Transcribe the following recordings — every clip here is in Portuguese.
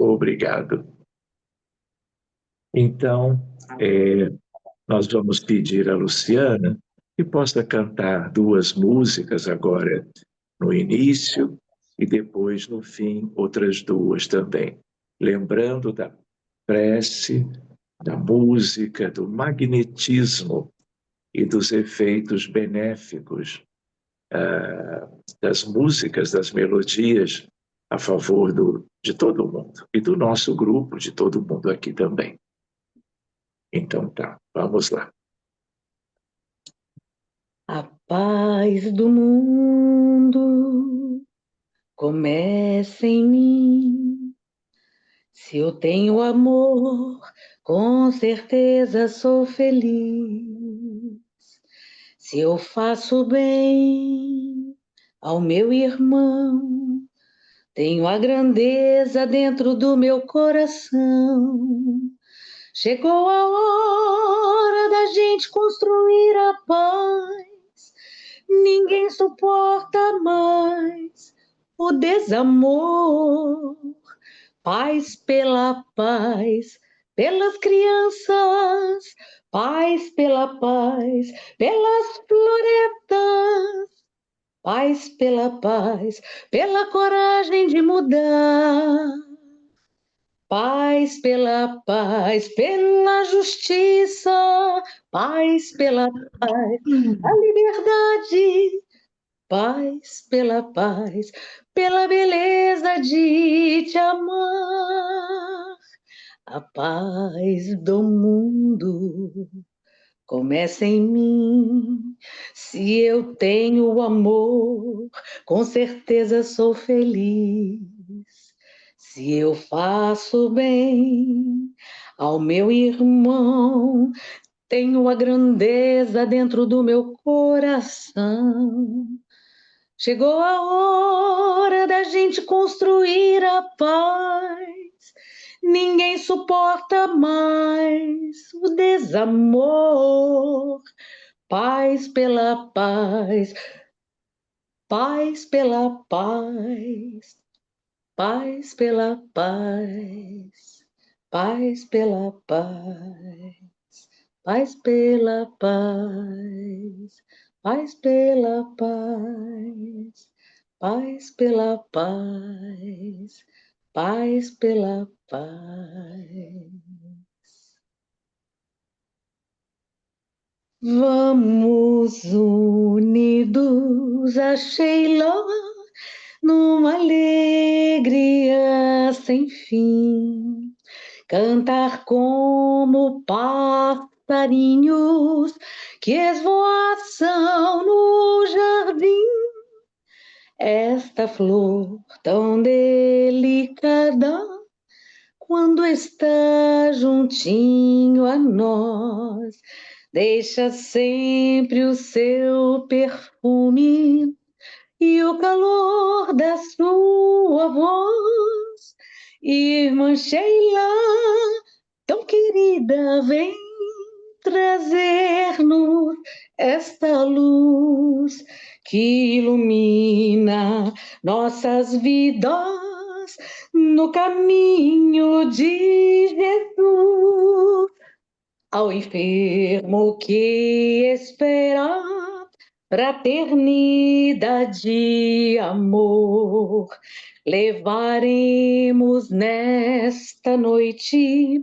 Obrigado. Então, nós vamos pedir a Luciana que possa cantar 2 músicas agora no início e depois, no fim, outras 2 também. Lembrando da prece, da música, do magnetismo e dos efeitos benéficos das músicas, das melodias, a favor de todo mundo e do nosso grupo, de todo mundo aqui também. Então tá, vamos lá. A paz do mundo começa em mim. Se eu tenho amor, com certeza sou feliz. Se eu faço bem ao meu irmão, tenho a grandeza dentro do meu coração. Chegou a hora da gente construir a paz. Ninguém suporta mais o desamor. Paz pela paz, pelas crianças, paz pela paz, pelas florestas, paz, pela coragem de mudar. Paz, pela justiça, paz pela paz, a liberdade, paz, pela beleza de te amar. A paz do mundo começa em mim. Se eu tenho amor, com certeza sou feliz. Se eu faço bem ao meu irmão, tenho a grandeza dentro do meu coração. Chegou a hora da gente construir a paz. Ninguém suporta mais o desamor. Paz pela paz, paz pela paz, paz pela paz, paz pela paz, paz pela paz, paz pela paz, paz pela paz, paz pela paz. Vamos unidos a Sheila numa alegria sem fim, cantar como passarinhos que esvoaçam no jardim. Esta flor tão delicada, quando está juntinho a nós, deixa sempre o seu perfume e o calor da sua voz. Irmã Sheila, tão querida, vem trazer-nos esta luz que ilumina nossas vidas no caminho de Jesus. Ao enfermo que espera fraternidade e amor, levaremos nesta noite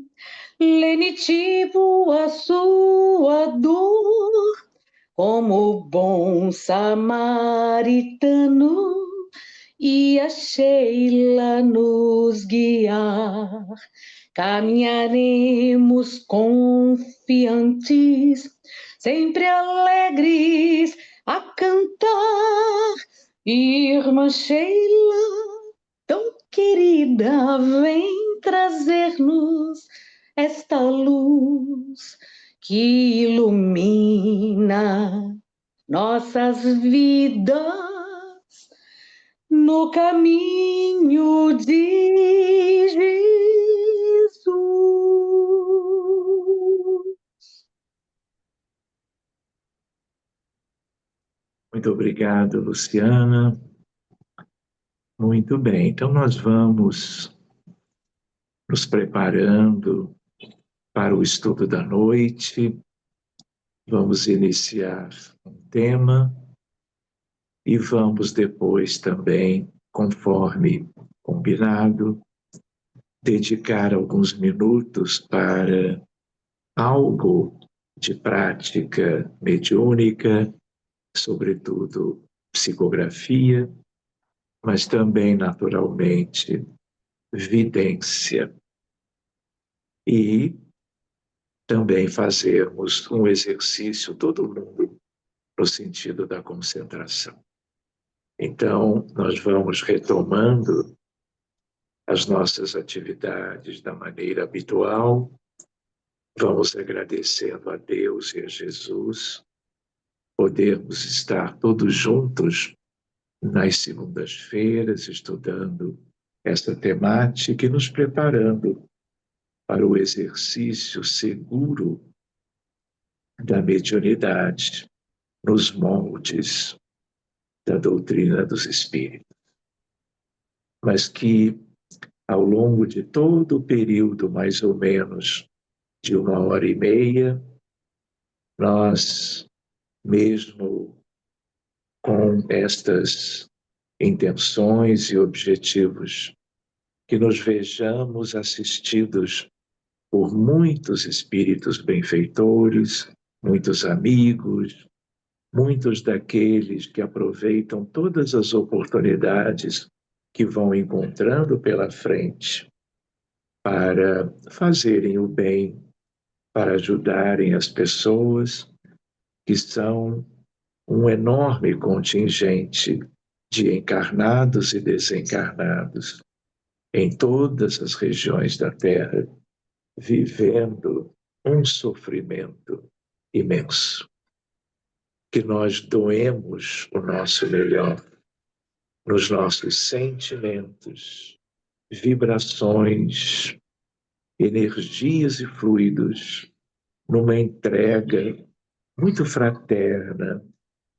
lenitivo a sua dor, como bom samaritano, e a Sheila nos guiar. Caminharemos confiantes, sempre alegres a cantar. Irmã Sheila, tão querida, vem trazer-nos esta luz que ilumina nossas vidas no caminho de Jesus. Muito obrigado, Luciana. Muito bem, então nós vamos nos preparando para o estudo da noite. Vamos iniciar um tema e vamos depois também, conforme combinado, dedicar alguns minutos para algo de prática mediúnica, sobretudo psicografia, mas também, naturalmente, vidência. E também fazermos um exercício, todo mundo, no sentido da concentração. Então, nós vamos retomando as nossas atividades da maneira habitual, vamos agradecendo a Deus e a Jesus, podermos estar todos juntos nas segundas-feiras, estudando essa temática e nos preparando para o exercício seguro da mediunidade nos moldes da doutrina dos espíritos. Mas que, ao longo de todo o período, mais ou menos de 1h30, nós, mesmo com estas intenções e objetivos, que nos vejamos assistidos por muitos espíritos benfeitores, muitos amigos, muitos daqueles que aproveitam todas as oportunidades que vão encontrando pela frente para fazerem o bem, para ajudarem as pessoas, que são um enorme contingente de encarnados e desencarnados em todas as regiões da Terra, vivendo um sofrimento imenso. Que nós doemos o nosso melhor nos nossos sentimentos, vibrações, energias e fluidos, numa entrega muito fraterna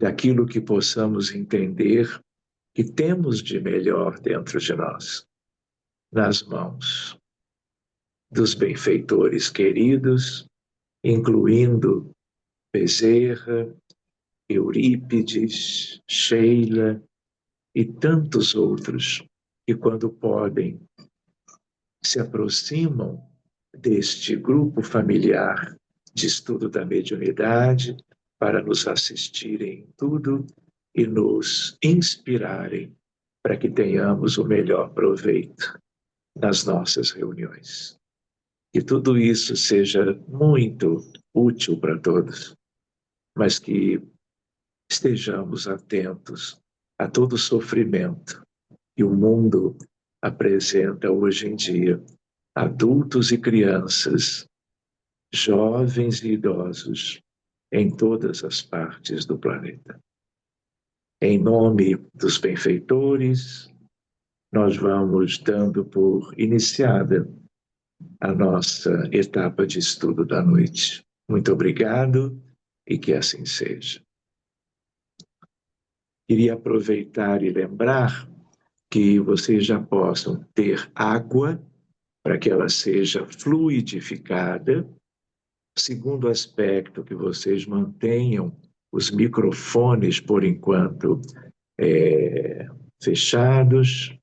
daquilo que possamos entender que temos de melhor dentro de nós, nas mãos dos benfeitores queridos, incluindo Bezerra, Eurípides, Sheila e tantos outros que, quando podem, se aproximam deste grupo familiar de estudo da mediunidade para nos assistirem em tudo e nos inspirarem para que tenhamos o melhor proveito nas nossas reuniões. Que tudo isso seja muito útil para todos, mas que estejamos atentos a todo o sofrimento que o mundo apresenta hoje em dia, adultos e crianças, jovens e idosos, em todas as partes do planeta. Em nome dos benfeitores, nós vamos dando por iniciada a nossa etapa de estudo da noite. Muito obrigado e que assim seja. Queria aproveitar e lembrar que vocês já possam ter água para que ela seja fluidificada. Segundo aspecto, que vocês mantenham os microfones, por enquanto, fechados,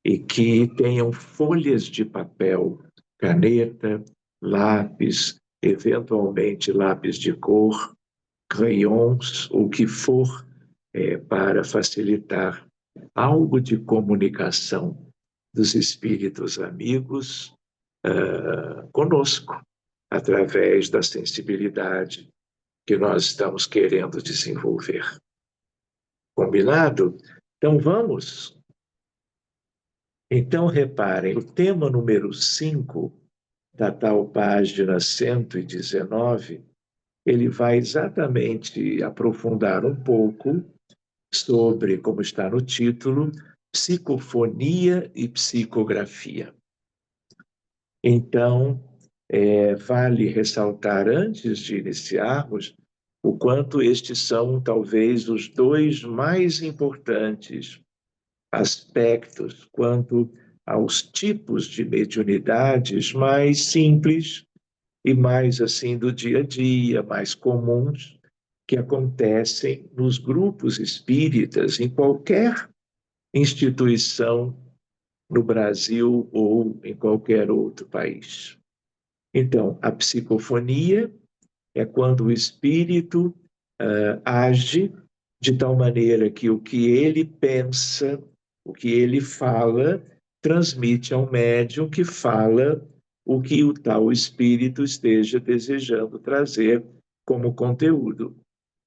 e que tenham folhas de papel, caneta, lápis, eventualmente lápis de cor, crayons, o que for, para facilitar algo de comunicação dos espíritos amigos conosco, através da sensibilidade que nós estamos querendo desenvolver. Combinado? Então vamos. Então reparem, o tema número 5 da tal página 119, ele vai exatamente aprofundar um pouco sobre, como está no título, psicofonia e psicografia. Então, vale ressaltar, antes de iniciarmos, o quanto estes são, talvez, os dois mais importantes aspectos quanto aos tipos de mediunidades mais simples e mais assim do dia a dia, mais comuns, que acontecem nos grupos espíritas, em qualquer instituição no Brasil ou em qualquer outro país. Então, a psicofonia é quando o espírito age de tal maneira que o que ele pensa, o que ele fala, transmite ao médium que fala o que o tal espírito esteja desejando trazer como conteúdo.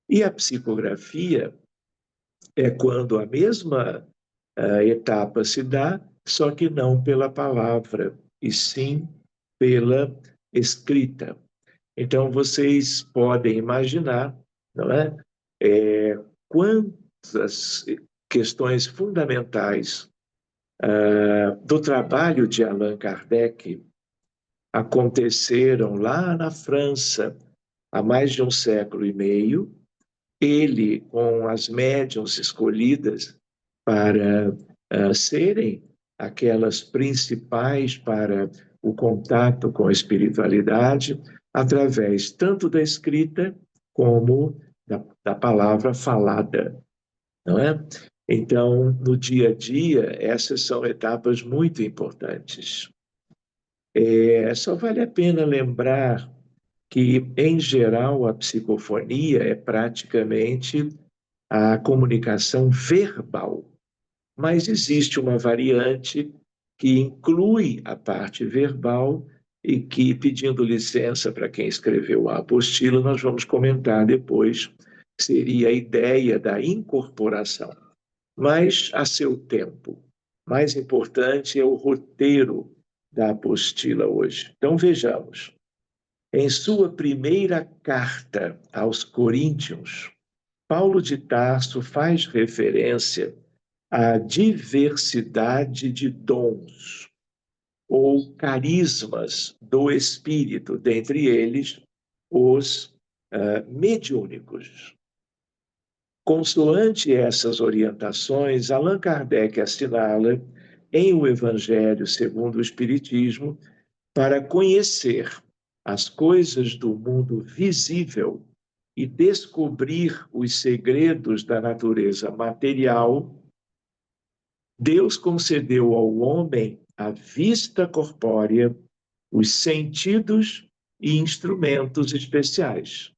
E a psicografia é quando a mesma etapa se dá, só que não pela palavra, e sim pela escrita. Então, vocês podem imaginar, não é? Quantas questões fundamentais do trabalho de Allan Kardec aconteceram lá na França há mais de um século e meio, ele com as médiuns escolhidas para serem aquelas principais para o contato com a espiritualidade, através tanto da escrita como da palavra falada, não é? Então, no dia a dia, essas são etapas muito importantes. Só vale a pena lembrar que, em geral, a psicofonia é praticamente a comunicação verbal, mas existe uma variante que inclui a parte verbal e que, pedindo licença para quem escreveu a apostila, nós vamos comentar depois, seria a ideia da incorporação. Mas a seu tempo. Mais importante é o roteiro da apostila hoje. Então vejamos. Em sua primeira carta aos Coríntios, Paulo de Tarso faz referência à diversidade de dons ou carismas do Espírito, dentre eles os mediúnicos. Consoante essas orientações, Allan Kardec assinala em O Evangelho segundo o Espiritismo, para conhecer as coisas do mundo visível e descobrir os segredos da natureza material, Deus concedeu ao homem a vista corpórea, os sentidos e instrumentos especiais.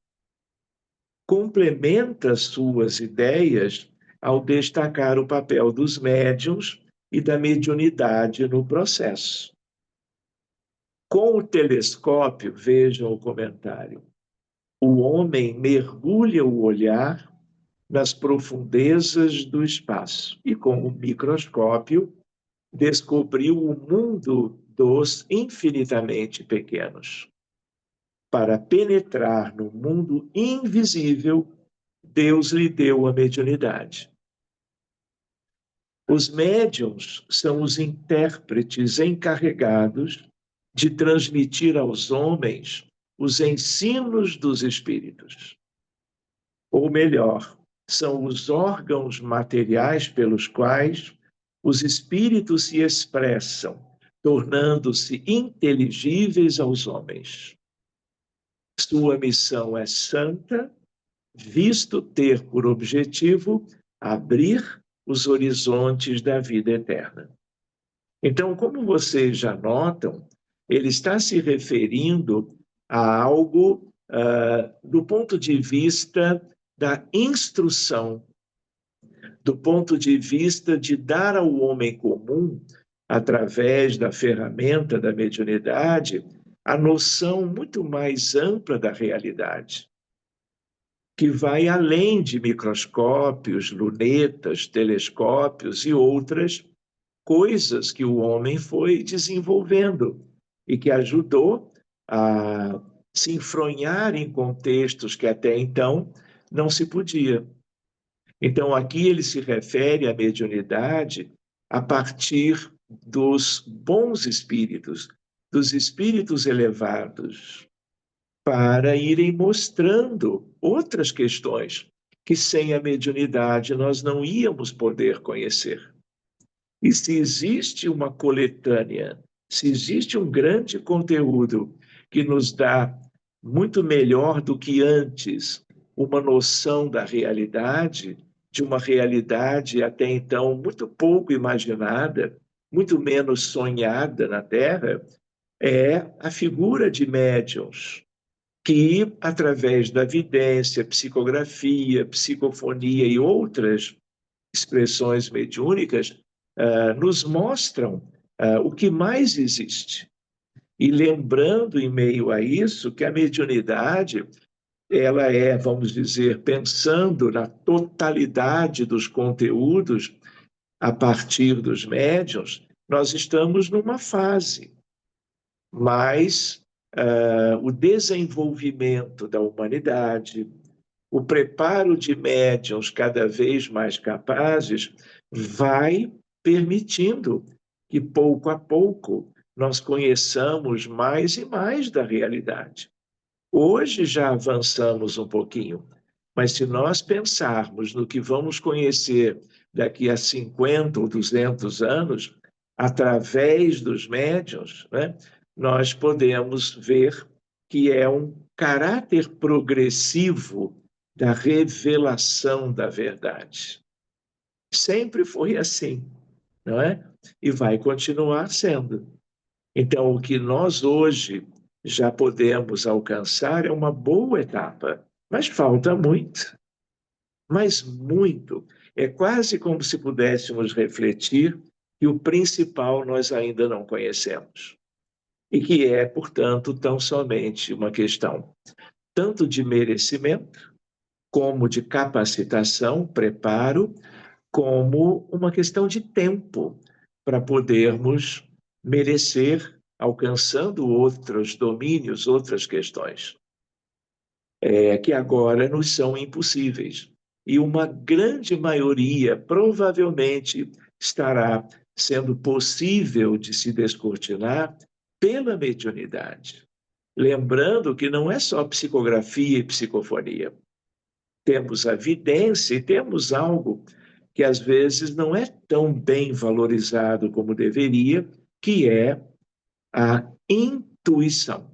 Complementa suas ideias ao destacar o papel dos médiuns e da mediunidade no processo. Com o telescópio, vejam o comentário, o homem mergulha o olhar nas profundezas do espaço e, com o microscópio, descobriu o mundo dos infinitamente pequenos. Para penetrar no mundo invisível, Deus lhe deu a mediunidade. Os médiuns são os intérpretes encarregados de transmitir aos homens os ensinos dos espíritos. Ou melhor, são os órgãos materiais pelos quais os espíritos se expressam, tornando-se inteligíveis aos homens. Sua missão é santa, visto ter por objetivo abrir os horizontes da vida eterna. Então, como vocês já notam, ele está se referindo a algo do ponto de vista da instrução, do ponto de vista de dar ao homem comum, através da ferramenta da mediunidade, a noção muito mais ampla da realidade, que vai além de microscópios, lunetas, telescópios e outras coisas que o homem foi desenvolvendo e que ajudou a se enfronhar em contextos que até então não se podia. Então, aqui ele se refere à mediunidade a partir dos bons espíritos, dos espíritos elevados, para irem mostrando outras questões que sem a mediunidade nós não íamos poder conhecer. E se existe uma coletânea, se existe um grande conteúdo que nos dá muito melhor do que antes uma noção da realidade, de uma realidade até então muito pouco imaginada, muito menos sonhada na Terra, é a figura de médiuns, que, através da vidência, psicografia, psicofonia e outras expressões mediúnicas, nos mostram o que mais existe. E lembrando, em meio a isso, que a mediunidade, ela é, vamos dizer, pensando na totalidade dos conteúdos a partir dos médiuns, nós estamos numa fase, mas o desenvolvimento da humanidade, o preparo de médiuns cada vez mais capazes vai permitindo que, pouco a pouco, nós conheçamos mais e mais da realidade. Hoje já avançamos um pouquinho, mas se nós pensarmos no que vamos conhecer daqui a 50 ou 200 anos, através dos médiuns, né, nós podemos ver que é um caráter progressivo da revelação da verdade. Sempre foi assim, não é? E vai continuar sendo. Então, o que nós hoje já podemos alcançar é uma boa etapa, mas falta muito, mas muito. É quase como se pudéssemos refletir que o principal nós ainda não conhecemos. E que é, portanto, tão somente uma questão tanto de merecimento, como de capacitação, preparo, como uma questão de tempo para podermos merecer, alcançando outros domínios, outras questões, que agora nos são impossíveis. E uma grande maioria provavelmente estará sendo possível de se descortinar pela mediunidade. Lembrando que não é só psicografia e psicofonia. Temos a vidência e temos algo que às vezes não é tão bem valorizado como deveria, que é a intuição,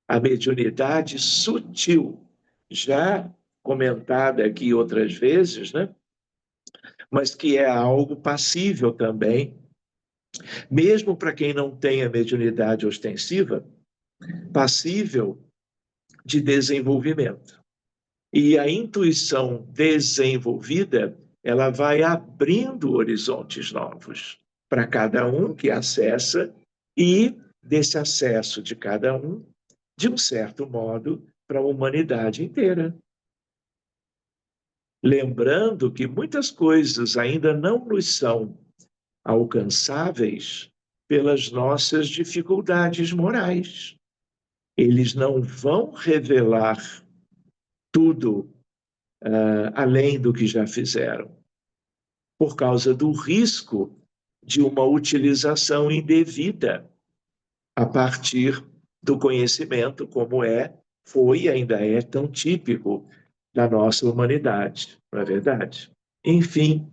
a mediunidade sutil, já comentada aqui outras vezes, né? Mas que é algo passível também, mesmo para quem não tem a mediunidade ostensiva, passível de desenvolvimento. E a intuição desenvolvida, ela vai abrindo horizontes novos para cada um que acessa e desse acesso de cada um, de um certo modo, para a humanidade inteira. Lembrando que muitas coisas ainda não nos são alcançáveis pelas nossas dificuldades morais. Eles não vão revelar tudo além do que já fizeram, por causa do risco de uma utilização indevida a partir do conhecimento, como foi e ainda é tão típico da nossa humanidade, não é verdade? Enfim,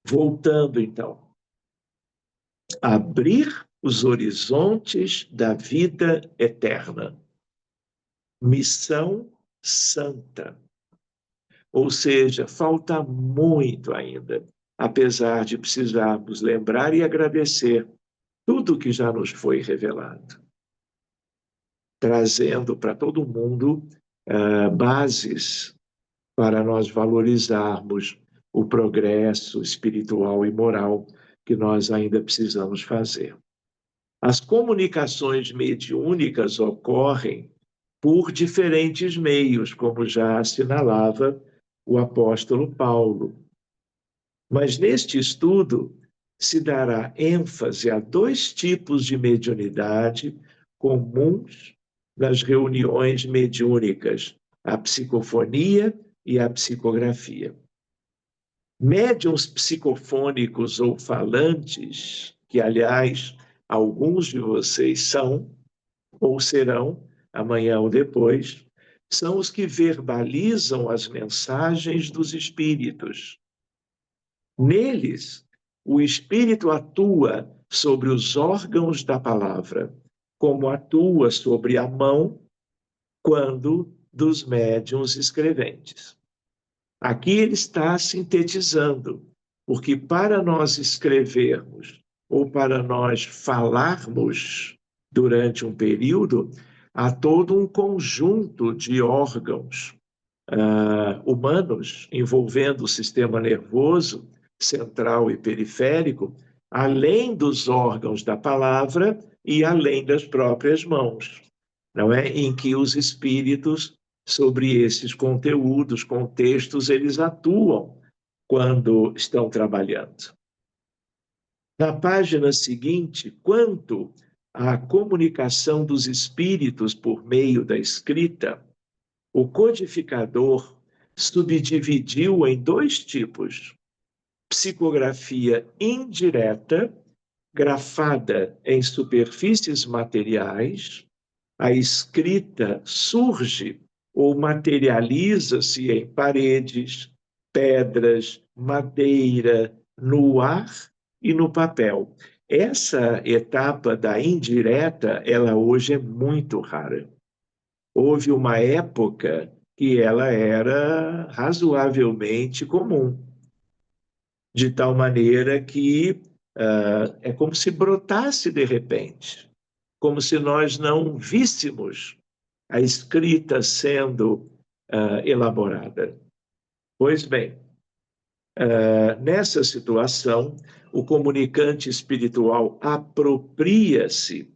voltando então, abrir os horizontes da vida eterna. Missão santa. Ou seja, falta muito ainda, apesar de precisarmos lembrar e agradecer tudo que já nos foi revelado, trazendo para todo mundo bases para nós valorizarmos o progresso espiritual e moral que nós ainda precisamos fazer. As comunicações mediúnicas ocorrem por diferentes meios, como já assinalava o apóstolo Paulo. Mas neste estudo se dará ênfase a dois tipos de mediunidade comuns nas reuniões mediúnicas, a psicofonia e a psicografia. Médiuns psicofônicos ou falantes, que, aliás, alguns de vocês são ou serão, amanhã ou depois, são os que verbalizam as mensagens dos espíritos. Neles, o espírito atua sobre os órgãos da palavra, como atua sobre a mão quando dos médiuns escreventes. Aqui ele está sintetizando, porque para nós escrevermos ou para nós falarmos durante um período, há todo um conjunto de órgãos humanos envolvendo o sistema nervoso central e periférico, além dos órgãos da palavra e além das próprias mãos, não é? Em que os espíritos, sobre esses conteúdos, contextos, eles atuam quando estão trabalhando. Na página seguinte, quanto à comunicação dos espíritos por meio da escrita, o codificador subdividiu em dois tipos: psicografia indireta, grafada em superfícies materiais. A escrita surge ou materializa-se em paredes, pedras, madeira, no ar e no papel. Essa etapa da indireta, ela hoje é muito rara. Houve uma época que ela era razoavelmente comum, de tal maneira que é como se brotasse de repente, como se nós não víssemos a escrita sendo elaborada. Pois bem, nessa situação, o comunicante espiritual apropria-se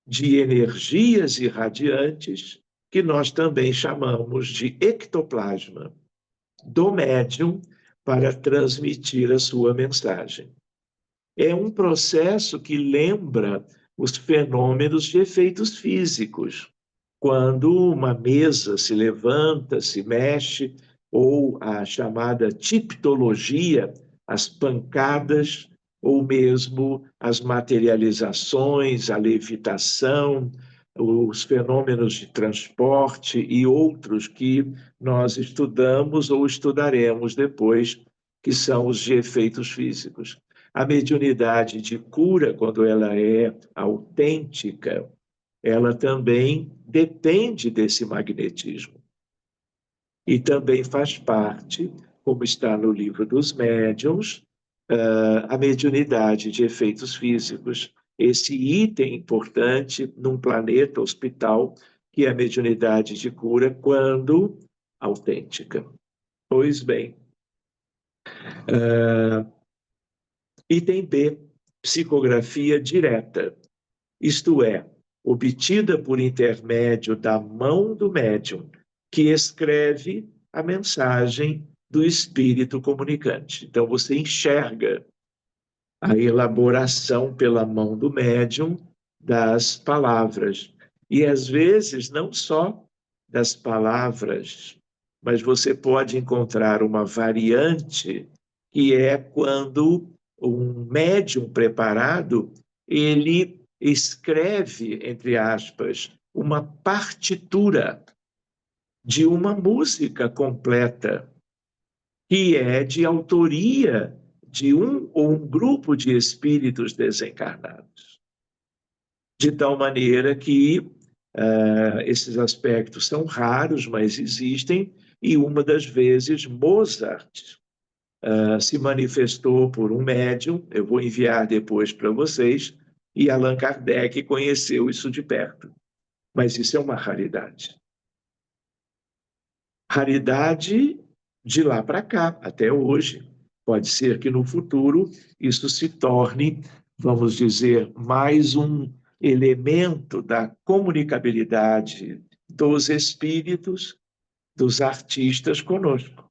de energias irradiantes que nós também chamamos de ectoplasma, do médium para transmitir a sua mensagem. É um processo que lembra os fenômenos de efeitos físicos, quando uma mesa se levanta, se mexe, ou a chamada tiptologia, as pancadas, ou mesmo as materializações, a levitação, os fenômenos de transporte e outros que nós estudamos ou estudaremos depois, que são os de efeitos físicos. A mediunidade de cura, quando ela é autêntica, ela também depende desse magnetismo. E também faz parte, como está no livro dos médiuns, a mediunidade de efeitos físicos, esse item importante num planeta hospital, que é a mediunidade de cura, quando autêntica. Pois bem, item B, psicografia direta, isto é, obtida por intermédio da mão do médium, que escreve a mensagem do espírito comunicante. Então, você enxerga a elaboração pela mão do médium das palavras. E, às vezes, não só das palavras, mas você pode encontrar uma variante que é quando um médium preparado, ele escreve, entre aspas, uma partitura de uma música completa, que é de autoria de um ou um grupo de espíritos desencarnados. De tal maneira que esses aspectos são raros, mas existem, e uma das vezes Mozart se manifestou por um médium, eu vou enviar depois para vocês, e Allan Kardec conheceu isso de perto. Mas isso é uma raridade. Raridade de lá para cá, até hoje. Pode ser que no futuro isso se torne, vamos dizer, mais um elemento da comunicabilidade dos espíritos, dos artistas conosco.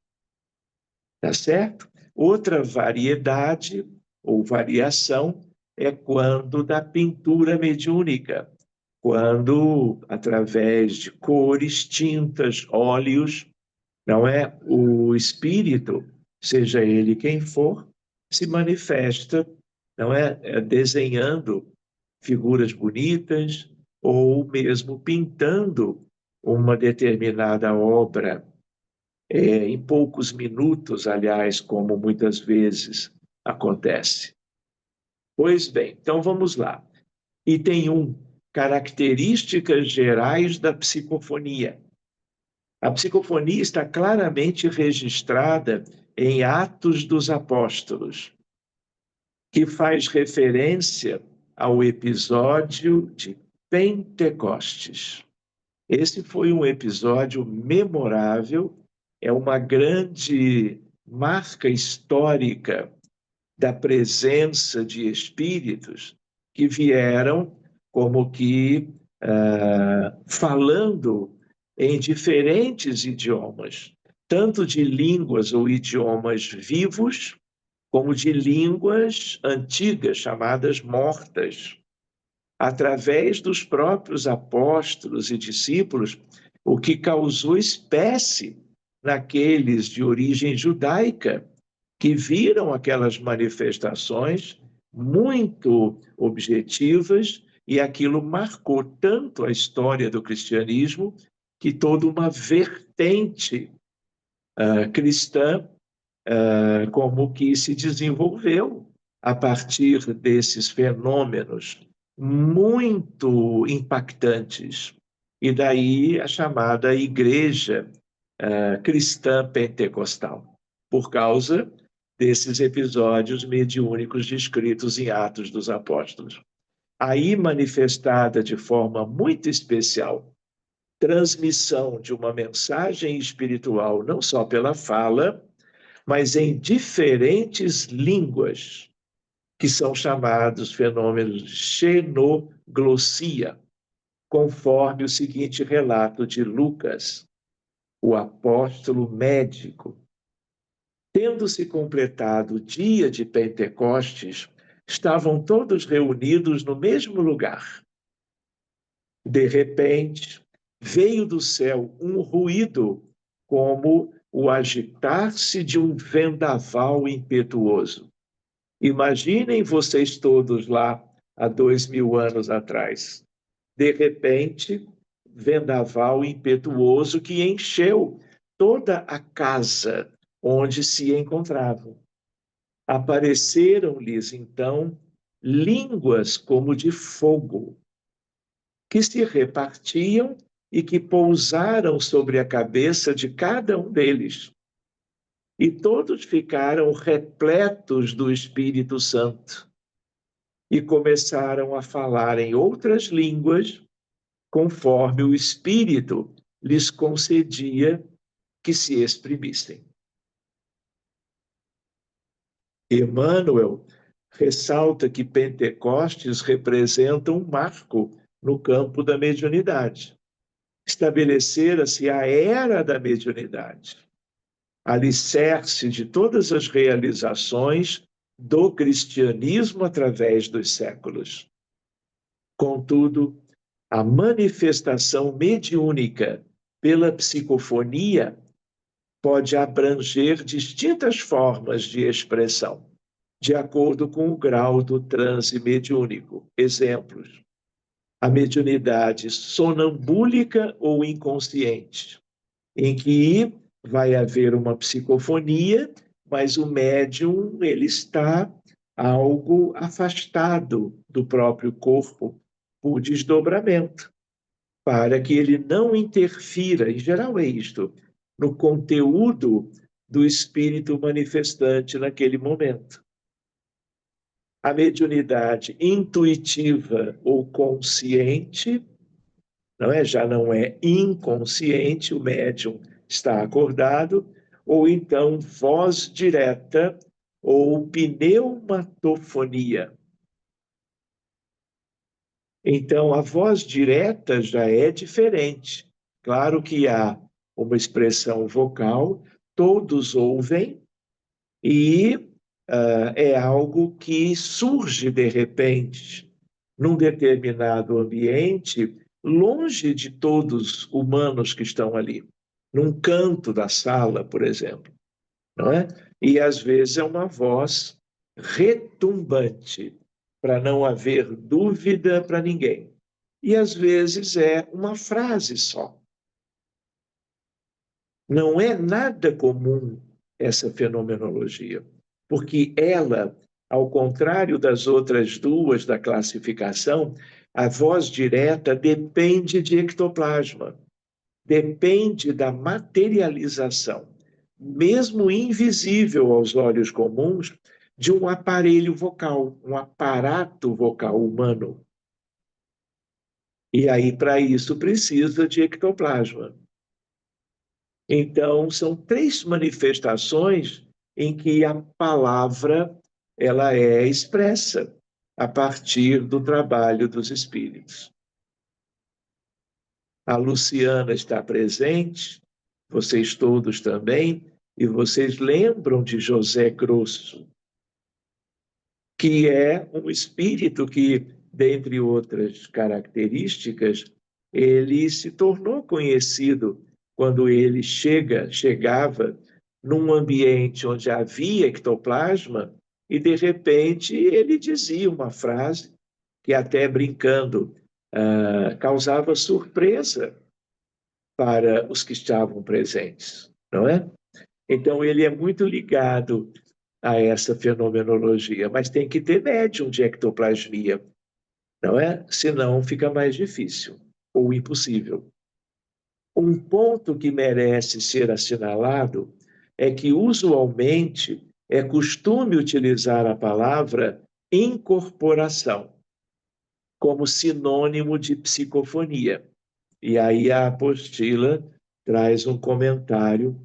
Tá certo? Outra variedade ou variação é quando da pintura mediúnica, quando, através de cores, tintas, óleos, não é? O espírito, seja ele quem for, se manifesta, não é? Desenhando figuras bonitas ou mesmo pintando uma determinada obra em poucos minutos, aliás, como muitas vezes acontece. Pois bem, então vamos lá. Item 1. Características gerais da psicofonia. A psicofonia está claramente registrada em Atos dos Apóstolos, que faz referência ao episódio de Pentecostes. Esse foi um episódio memorável, é uma grande marca histórica da presença de espíritos que vieram como que falando em diferentes idiomas, tanto de línguas ou idiomas vivos, como de línguas antigas, chamadas mortas. Através dos próprios apóstolos e discípulos, o que causou espécie naqueles de origem judaica, que viram aquelas manifestações muito objetivas, e aquilo marcou tanto a história do cristianismo, que toda uma vertente cristã como que se desenvolveu a partir desses fenômenos muito impactantes. E daí a chamada Igreja Cristã Pentecostal, por causa desses episódios mediúnicos descritos em Atos dos Apóstolos. Aí manifestada de forma muito especial, transmissão de uma mensagem espiritual, não só pela fala, mas em diferentes línguas, que são chamados fenômenos de xenoglossia, conforme o seguinte relato de Lucas, o apóstolo médico. Tendo-se completado o dia de Pentecostes, estavam todos reunidos no mesmo lugar. De repente, veio do céu um ruído, como o agitar-se de um vendaval impetuoso. Imaginem vocês todos lá há 2000 anos atrás. De repente, vendaval impetuoso que encheu toda a casa onde se encontravam. Apareceram-lhes, então, línguas como de fogo, que se repartiam e que pousaram sobre a cabeça de cada um deles. E todos ficaram repletos do Espírito Santo e começaram a falar em outras línguas, conforme o Espírito lhes concedia que se exprimissem. Emmanuel ressalta que Pentecostes representa um marco no campo da mediunidade. Estabelecera-se a era da mediunidade, alicerce de todas as realizações do cristianismo através dos séculos. Contudo, a manifestação mediúnica pela psicofonia pode abranger distintas formas de expressão, de acordo com o grau do transe mediúnico. Exemplos: a mediunidade sonambúlica ou inconsciente, em que vai haver uma psicofonia, mas o médium ele está algo afastado do próprio corpo por desdobramento, para que ele não interfira, em geral é isto, no conteúdo do espírito manifestante naquele momento. A mediunidade intuitiva ou consciente, não é? Já não é inconsciente, o médium está acordado, ou então voz direta ou pneumatofonia. Então, a voz direta já é diferente. Claro que há uma expressão vocal, todos ouvem, e é algo que surge de repente, num determinado ambiente, longe de todos os humanos que estão ali, num canto da sala, por exemplo, não é? E às vezes é uma voz retumbante, para não haver dúvida para ninguém. E às vezes é uma frase só, Não é nada comum essa fenomenologia, porque ela, ao contrário das outras duas da classificação, a voz direta depende de ectoplasma, depende da materialização, mesmo invisível aos olhos comuns, de um aparelho vocal, um aparato vocal humano. E aí, para isso, precisa de ectoplasma. Então, são três manifestações em que a palavra ela é expressa a partir do trabalho dos espíritos. A Luciana está presente, vocês todos também, e vocês lembram de José Grosso, que é um espírito que, dentre outras características, ele se tornou conhecido quando ele chegava num ambiente onde havia ectoplasma e, de repente, ele dizia uma frase que, até brincando, causava surpresa para os que estavam presentes, não é? Então, ele é muito ligado a essa fenomenologia, mas tem que ter médium de ectoplasmia, não é? Senão fica mais difícil ou impossível. Um ponto que merece ser assinalado é que, usualmente, é costume utilizar a palavra incorporação como sinônimo de psicofonia. E aí a apostila traz um comentário.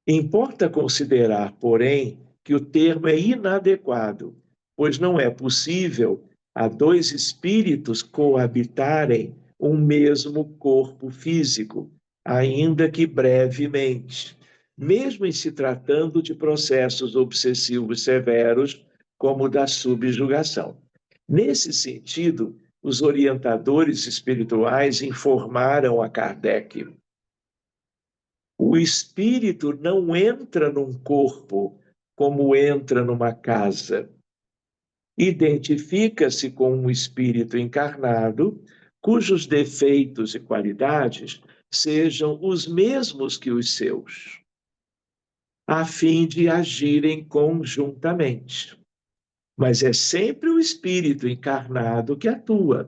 Importa considerar, porém, que o termo é inadequado, pois não é possível a dois espíritos coabitarem um mesmo corpo físico, ainda que brevemente, mesmo em se tratando de processos obsessivos severos, como o da subjugação. Nesse sentido, os orientadores espirituais informaram a Kardec: o espírito não entra num corpo como entra numa casa. Identifica-se com um espírito encarnado, cujos defeitos e qualidades sejam os mesmos que os seus, a fim de agirem conjuntamente. Mas é sempre o espírito encarnado que atua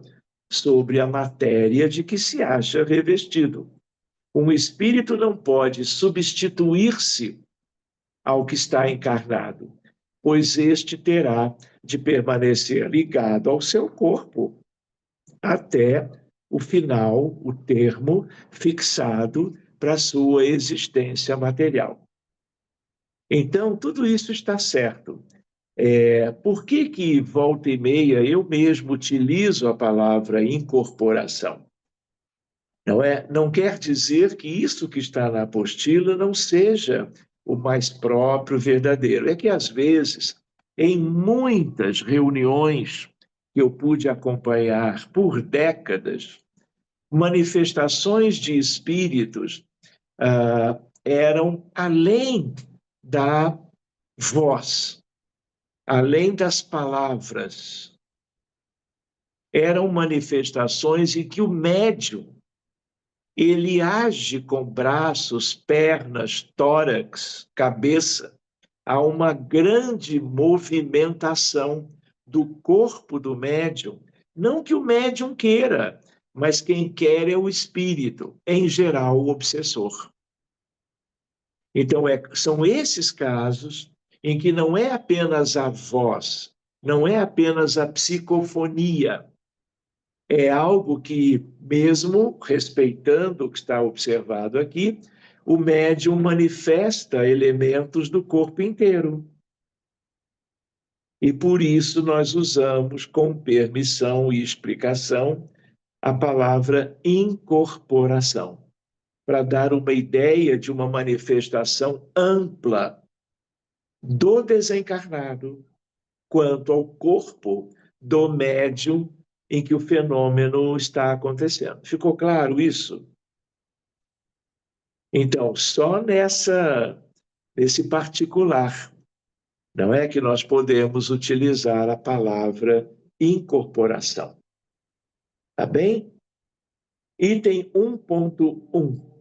sobre a matéria de que se acha revestido. Um espírito não pode substituir-se ao que está encarnado, pois este terá de permanecer ligado ao seu corpo até o final, o termo fixado para a sua existência material. Então, tudo isso está certo. Por que volta e meia eu mesmo utilizo a palavra incorporação? Não é? Não quer dizer que isso que está na apostila não seja o mais próprio, verdadeiro. É que, às vezes, em muitas reuniões que eu pude acompanhar por décadas, manifestações de espíritos eram além da voz, além das palavras. Eram manifestações em que o médium ele age com braços, pernas, tórax, cabeça. Há uma grande movimentação do corpo do médium. Não que o médium queira, mas quem quer é o espírito, em geral, o obsessor. Então, são esses casos em que não é apenas a voz, não é apenas a psicofonia, é algo que, mesmo respeitando o que está observado aqui, o médium manifesta elementos do corpo inteiro. E por isso nós usamos, com permissão e explicação, a palavra incorporação, para dar uma ideia de uma manifestação ampla do desencarnado quanto ao corpo do médium em que o fenômeno está acontecendo. Ficou claro isso? Então, só nesse particular, não é que nós podemos utilizar a palavra incorporação. Tá bem? Item 1.1.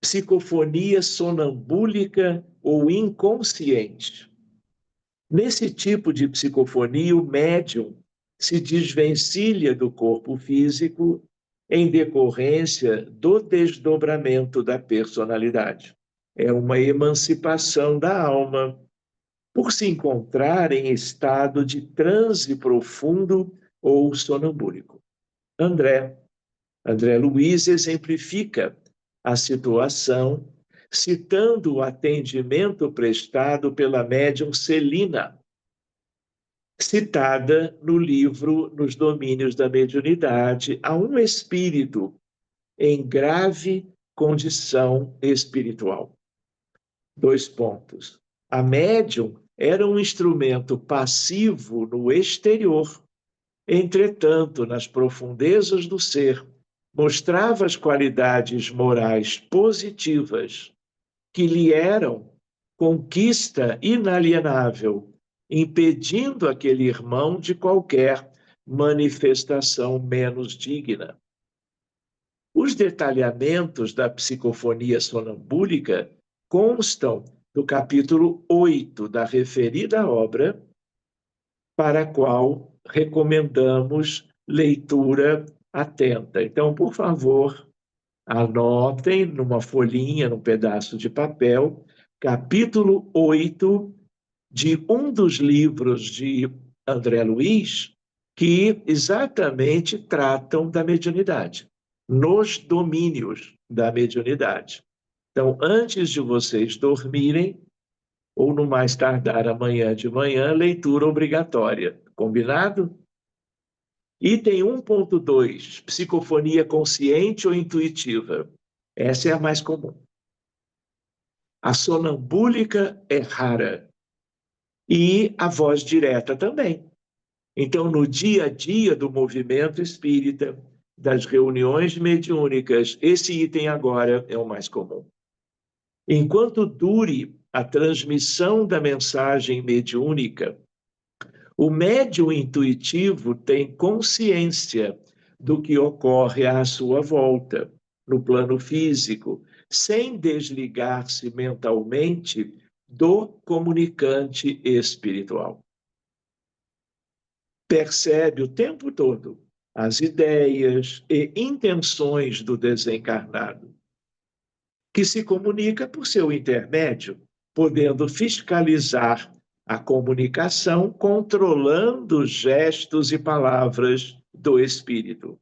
psicofonia sonambúlica ou inconsciente. Nesse tipo de psicofonia, o médium se desvencilha do corpo físico em decorrência do desdobramento da personalidade. É uma emancipação da alma, por se encontrar em estado de transe profundo ou sonambúlico. André Luiz exemplifica a situação citando o atendimento prestado pela médium Celina, citada no livro Nos Domínios da Mediunidade, a um espírito em grave condição espiritual. 2 pontos. A médium era um instrumento passivo no exterior. Entretanto, nas profundezas do ser, mostrava as qualidades morais positivas que lhe eram conquista inalienável, impedindo aquele irmão de qualquer manifestação menos digna. Os detalhamentos da psicofonia sonambúlica constam do capítulo 8 da referida obra, para a qual recomendamos leitura atenta. Então, por favor, anotem numa folhinha, num pedaço de papel, capítulo 8 de um dos livros de André Luiz, que exatamente tratam da mediunidade, nos domínios da mediunidade. Então, antes de vocês dormirem, ou no mais tardar amanhã de manhã, leitura obrigatória. Combinado? Item 1.2, psicofonia consciente ou intuitiva. Essa é a mais comum. A sonambúlica é rara. E a voz direta também. Então, no dia a dia do movimento espírita, das reuniões mediúnicas, esse item agora é o mais comum. Enquanto dure a transmissão da mensagem mediúnica, o médium intuitivo tem consciência do que ocorre à sua volta, no plano físico, sem desligar-se mentalmente do comunicante espiritual. Percebe o tempo todo as ideias e intenções do desencarnado, que se comunica por seu intermédio, podendo fiscalizar a comunicação, controlando gestos e palavras do espírito.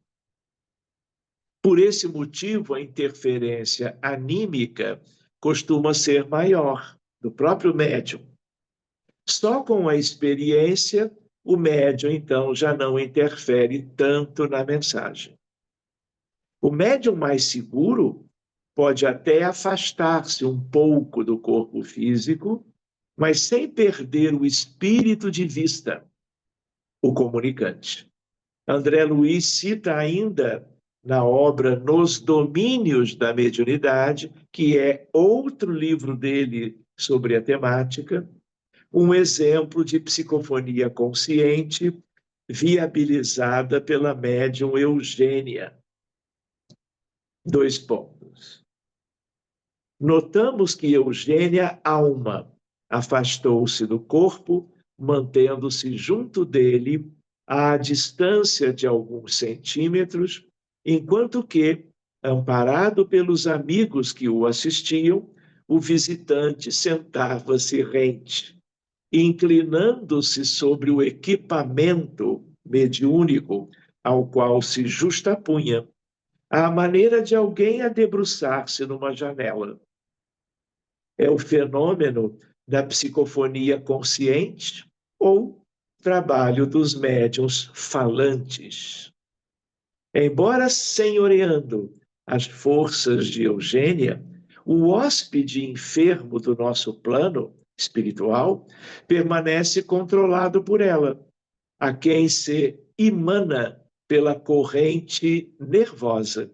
Por esse motivo, a interferência anímica costuma ser maior do próprio médium. Só com a experiência, o médium, então, já não interfere tanto na mensagem. O médium mais seguro pode até afastar-se um pouco do corpo físico, mas sem perder o espírito de vista, o comunicante. André Luiz cita ainda na obra Nos Domínios da Mediunidade, que é outro livro dele sobre a temática, um exemplo de psicofonia consciente viabilizada pela médium Eugênia. 2 pontos. Notamos que Eugênia, alma, afastou-se do corpo, mantendo-se junto dele à distância de alguns centímetros, enquanto que, amparado pelos amigos que o assistiam, o visitante sentava-se rente, inclinando-se sobre o equipamento mediúnico ao qual se justapunha, à maneira de alguém a debruçar-se numa janela. É o fenômeno da psicofonia consciente ou trabalho dos médiuns falantes. Embora senhoreando as forças de Eugênia, o hóspede enfermo do nosso plano espiritual permanece controlado por ela, a quem se emana pela corrente nervosa,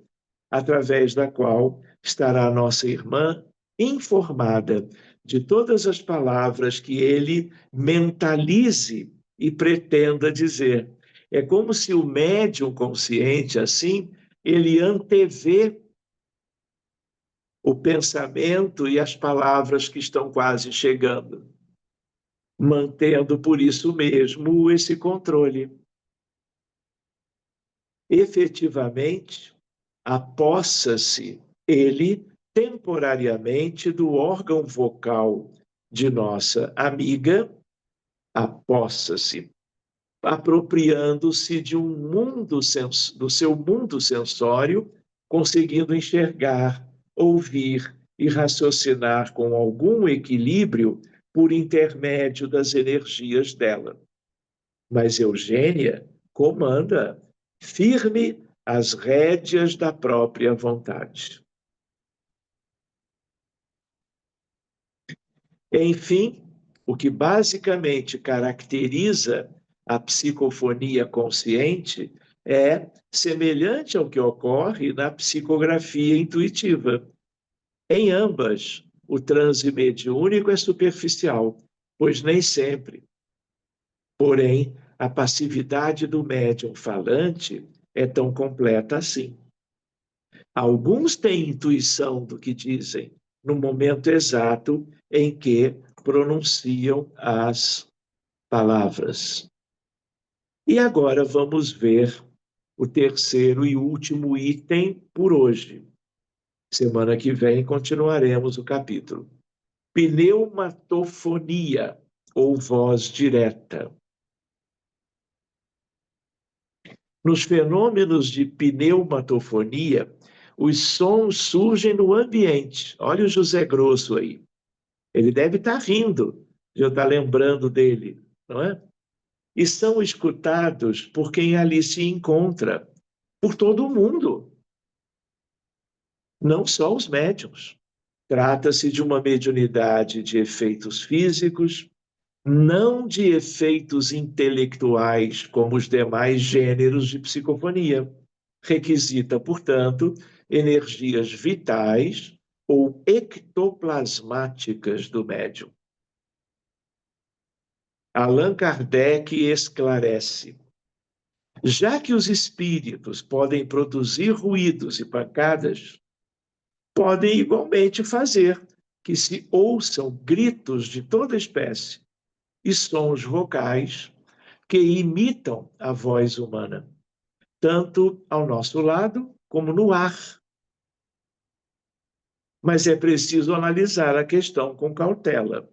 através da qual estará a nossa irmã informada de todas as palavras que ele mentalize e pretenda dizer. É como se o médium consciente, assim, ele antevê o pensamento e as palavras que estão quase chegando, mantendo por isso mesmo esse controle. Efetivamente, apossa-se ele temporariamente do órgão vocal de nossa amiga, apossa-se, apropriando-se de do seu mundo sensório, conseguindo enxergar, ouvir e raciocinar com algum equilíbrio por intermédio das energias dela. Mas Eugênia comanda firme as rédeas da própria vontade. Enfim, o que basicamente caracteriza a psicofonia consciente é semelhante ao que ocorre na psicografia intuitiva. Em ambas, o transe mediúnico é superficial, pois nem sempre. Porém, a passividade do médium falante é tão completa assim. Alguns têm intuição do que dizem no momento exato em que pronunciam as palavras. E agora vamos ver o terceiro e último item por hoje. Semana que vem continuaremos o capítulo. Pneumatofonia, ou voz direta. Nos fenômenos de pneumatofonia, os sons surgem no ambiente. Olha o José Grosso aí. Ele deve estar rindo, já está lembrando dele, não é? E são escutados por quem ali se encontra, por todo mundo, não só os médiuns. Trata-se de uma mediunidade de efeitos físicos, não de efeitos intelectuais como os demais gêneros de psicofonia. Requisita, portanto, energias vitais ou ectoplasmáticas do médium. Allan Kardec esclarece: já que os espíritos podem produzir ruídos e pancadas, podem igualmente fazer que se ouçam gritos de toda espécie e sons vocais que imitam a voz humana, tanto ao nosso lado como no ar. Mas é preciso analisar a questão com cautela,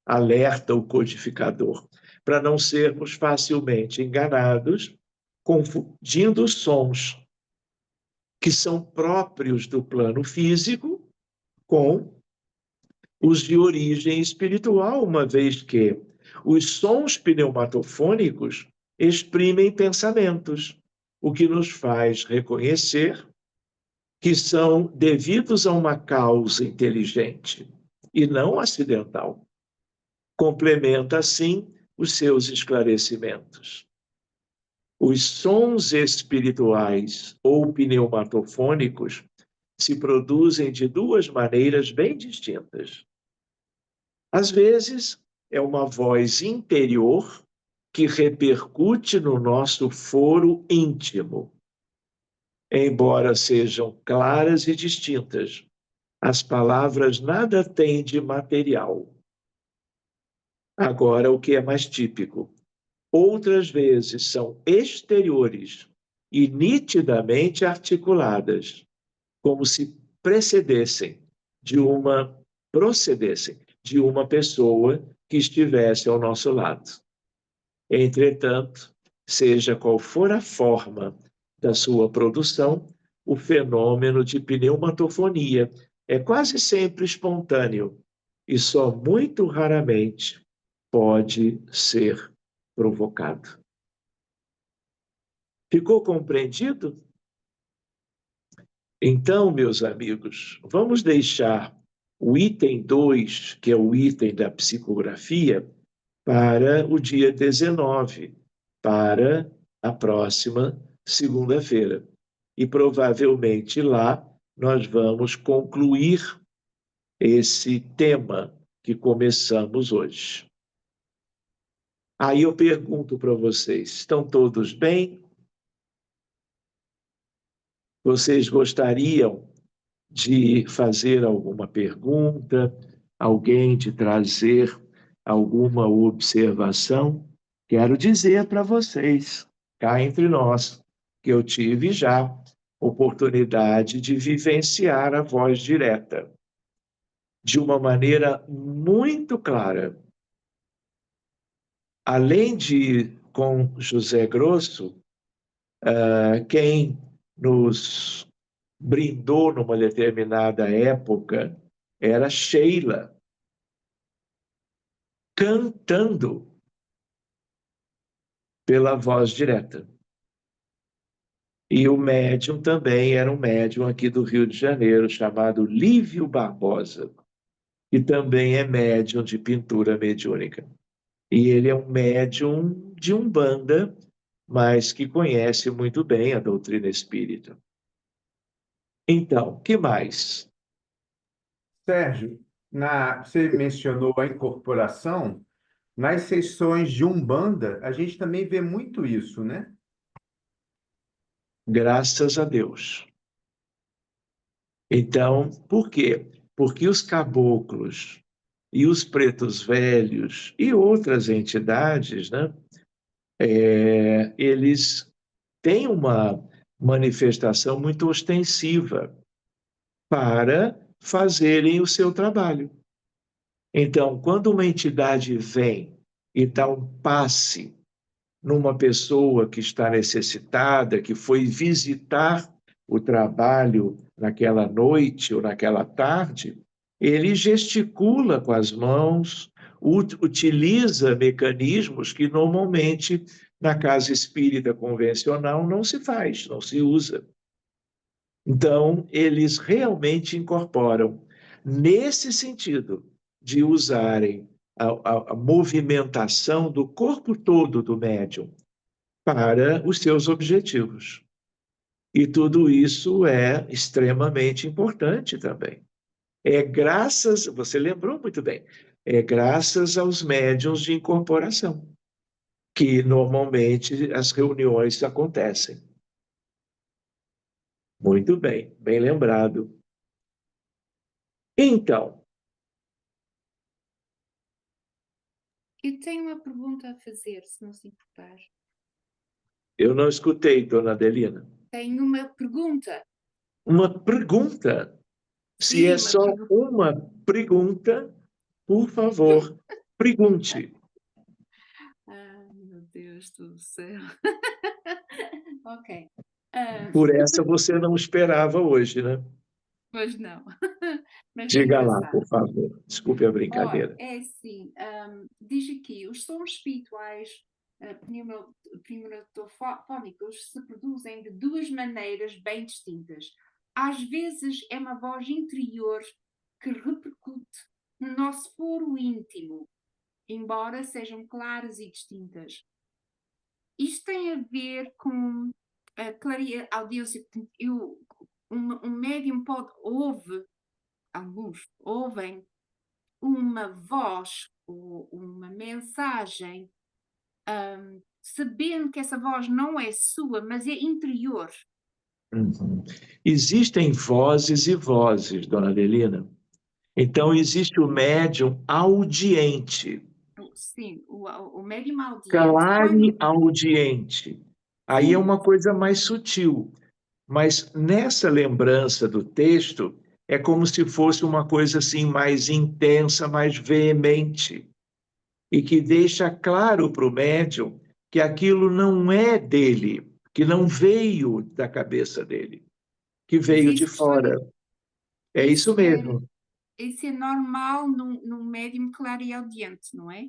alerta o codificador, para não sermos facilmente enganados, confundindo sons que são próprios do plano físico com os de origem espiritual, uma vez que os sons pneumatofônicos exprimem pensamentos, o que nos faz reconhecer que são devidos a uma causa inteligente e não acidental. Complementa, assim, os seus esclarecimentos. Os sons espirituais ou pneumatofônicos se produzem de duas maneiras bem distintas. Às vezes, é uma voz interior que repercute no nosso foro íntimo. Embora sejam claras e distintas, as palavras nada têm de material. Agora, o que é mais típico? Outras vezes são exteriores e nitidamente articuladas, como se procedessem de uma pessoa que estivesse ao nosso lado. Entretanto, seja qual for a forma da sua produção, o fenômeno de pneumatofonia é quase sempre espontâneo e só muito raramente pode ser provocado. Ficou compreendido? Então, meus amigos, vamos deixar o item 2, que é o item da psicografia, para o dia 19, para a próxima segunda-feira. E provavelmente lá nós vamos concluir esse tema que começamos hoje. Aí eu pergunto para vocês: estão todos bem? Vocês gostariam de fazer alguma pergunta, alguém de trazer alguma observação, quero dizer para vocês, cá entre nós, que eu tive já oportunidade de vivenciar a voz direta de uma maneira muito clara. Além de com José Grosso, quem nos brindou numa determinada época era Sheila, cantando pela voz direta. E o médium também era um médium aqui do Rio de Janeiro, chamado Lívio Barbosa, que também é médium de pintura mediúnica. E ele é um médium de Umbanda, mas que conhece muito bem a doutrina espírita. Então, que mais? Sérgio, você mencionou a incorporação. Nas sessões de Umbanda, a gente também vê muito isso, né? Graças a Deus. Então, por quê? Porque os caboclos e os pretos velhos e outras entidades, né, eles têm uma manifestação muito ostensiva para fazerem o seu trabalho. Então, quando uma entidade vem e dá um passe numa pessoa que está necessitada, que foi visitar o trabalho naquela noite ou naquela tarde, ele gesticula com as mãos, utiliza mecanismos que normalmente na casa espírita convencional não se faz, não se usa. Então, eles realmente incorporam, nesse sentido, de usarem a movimentação do corpo todo do médium para os seus objetivos. E tudo isso é extremamente importante também. É graças, você lembrou muito bem, é graças aos médiuns de incorporação que normalmente as reuniões acontecem. Muito bem, bem lembrado. Então, eu tenho uma pergunta a fazer, se não se importar. eu não escutei, dona Adelina. Tenho uma pergunta. Uma pergunta? Se Sim, é só uma pergunta, por favor, pergunte. Ai, meu Deus do céu. Ok. Por essa você não esperava hoje, né? Pois não. Mas é Diga lá, engraçado. por favor. Desculpe a brincadeira. É assim, diz aqui, os sons espirituais pneumotofónicos se produzem de duas maneiras bem distintas. Às vezes é uma voz interior que repercute no nosso foro íntimo, embora sejam claras e distintas. Isto tem a ver com a clareaudiência. Um médium alguns ouvem uma voz ou uma mensagem, sabendo que essa voz não é sua, mas é interior. Uhum. Existem vozes e vozes, dona Adelina. Então, existe o médium audiente, Sim, o médium audiente. clare audiente. Aí é Sim. uma coisa mais sutil. Mas nessa lembrança do texto, é como se fosse uma coisa assim mais intensa, mais veemente, e que deixa claro para o médium que aquilo não é dele, que não veio da cabeça dele, que veio de fora. É isso mesmo, Isso é normal num médium clareaudiente, não é?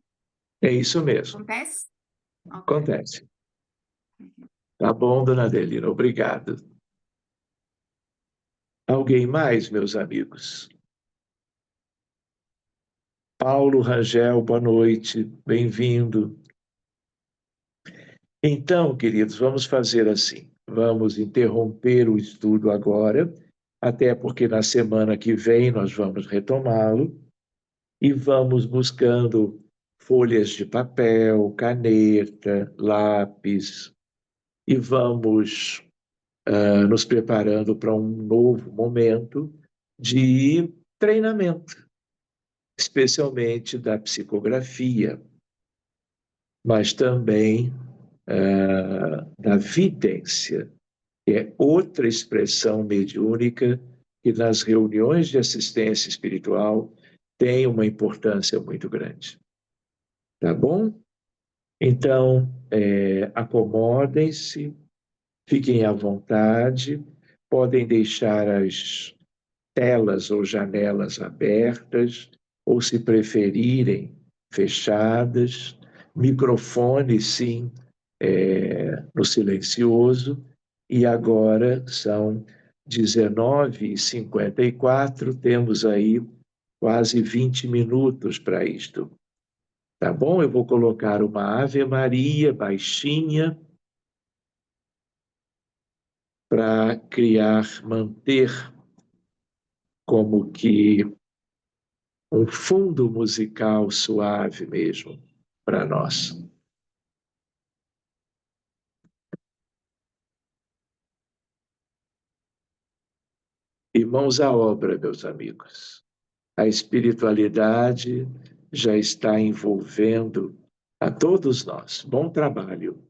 é isso mesmo. Acontece? Okay. Acontece. Tá bom, dona Adelina, obrigado. Alguém mais, meus amigos? Paulo Rangel, boa noite, bem-vindo. Então, queridos, vamos fazer assim. Vamos interromper o estudo agora, até porque na semana que vem nós vamos retomá-lo, e vamos buscando folhas de papel, caneta, lápis, e vamos nos preparando para um novo momento, de treinamento, especialmente da psicografia, mas também da vidência, que é outra expressão mediúnica que nas reuniões de assistência espiritual tem uma importância muito grande. Tá bom? Então, acomodem-se, fiquem à vontade, podem deixar as telas ou janelas abertas, ou se preferirem, fechadas, microfone, sim, no silencioso, e agora são 19h54, temos aí quase 20 minutos para isto. Tá bom? Eu vou colocar uma Ave Maria baixinha para criar, manter como que um fundo musical suave mesmo para nós. E mãos à obra, meus amigos. A espiritualidade já está envolvendo a todos nós. Bom trabalho.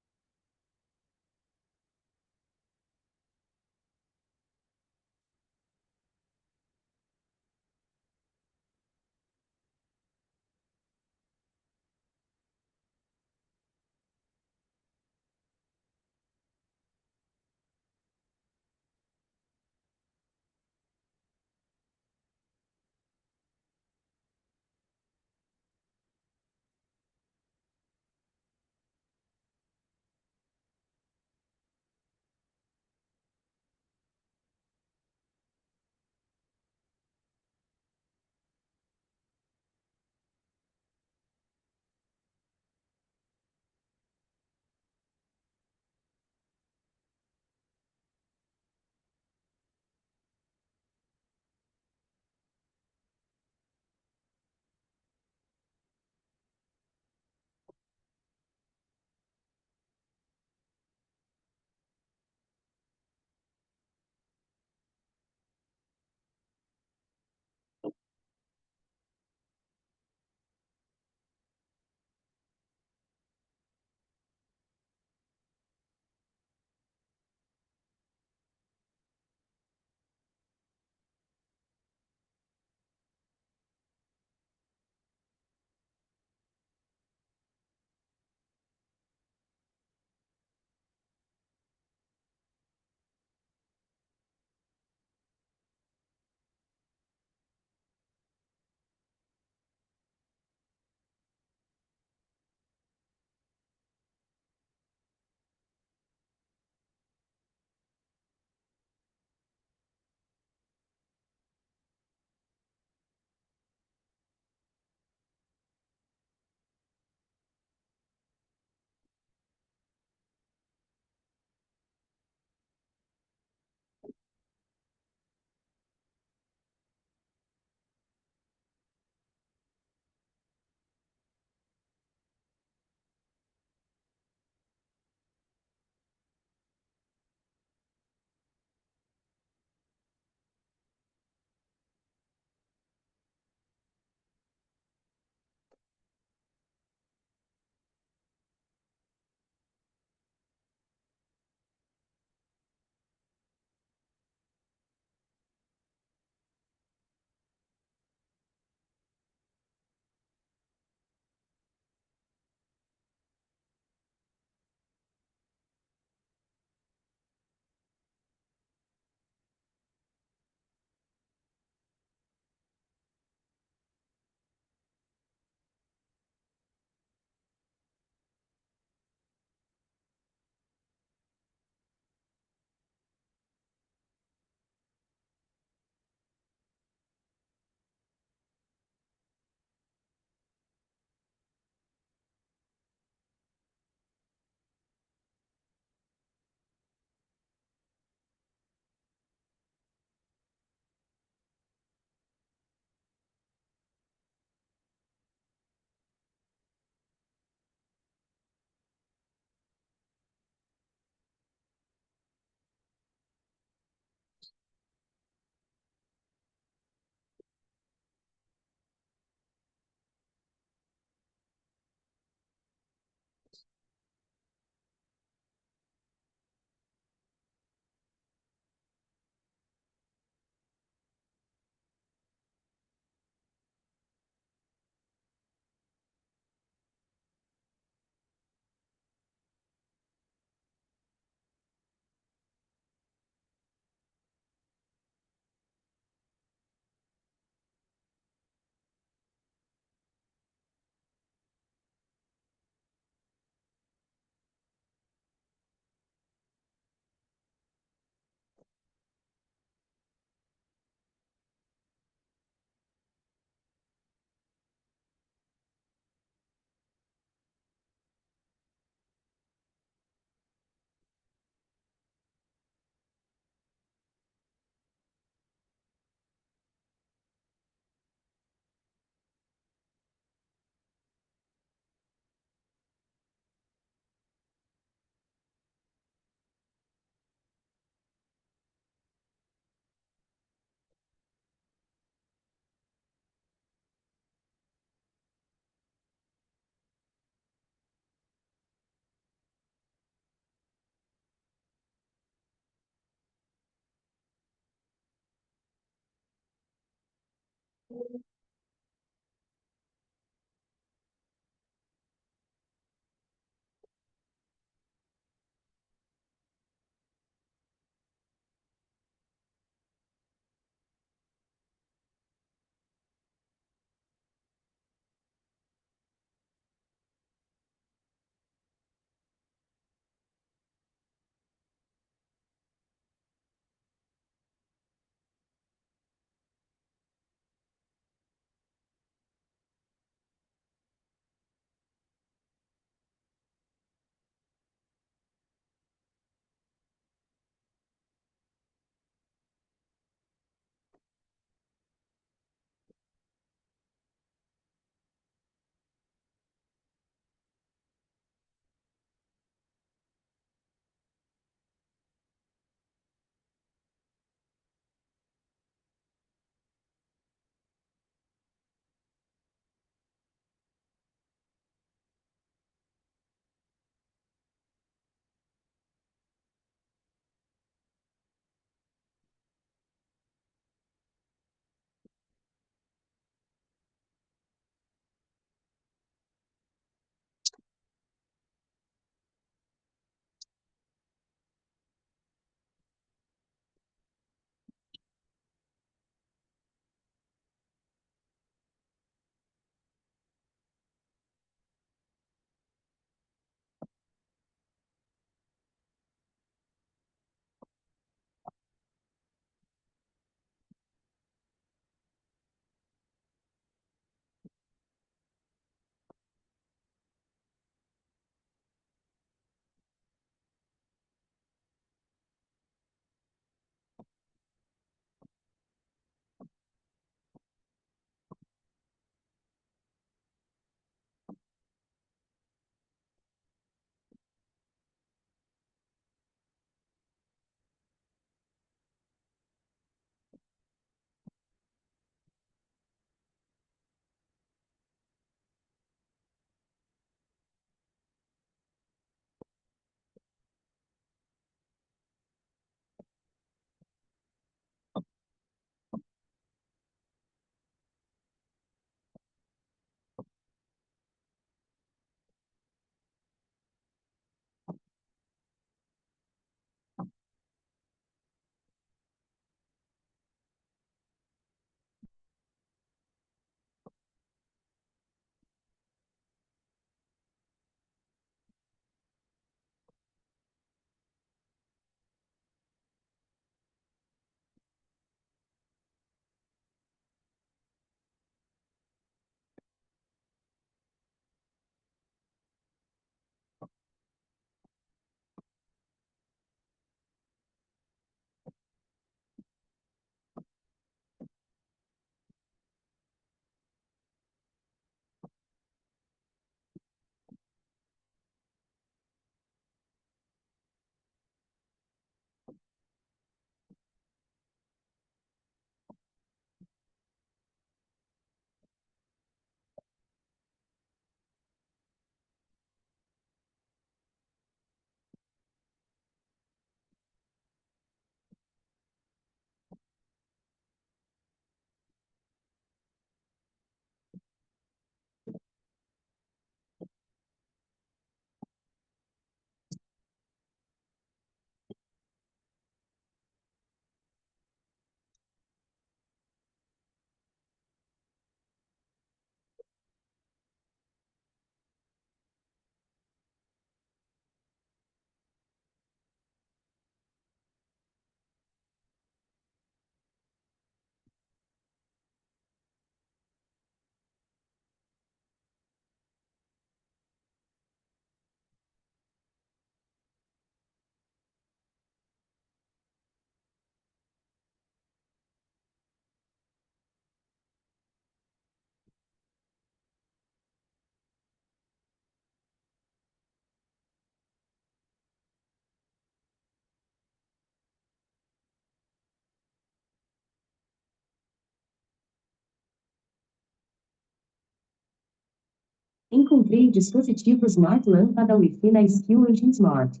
Encontrei o dispositivo Smart Lâmpada Wi-Fi na Skill Engine Smart.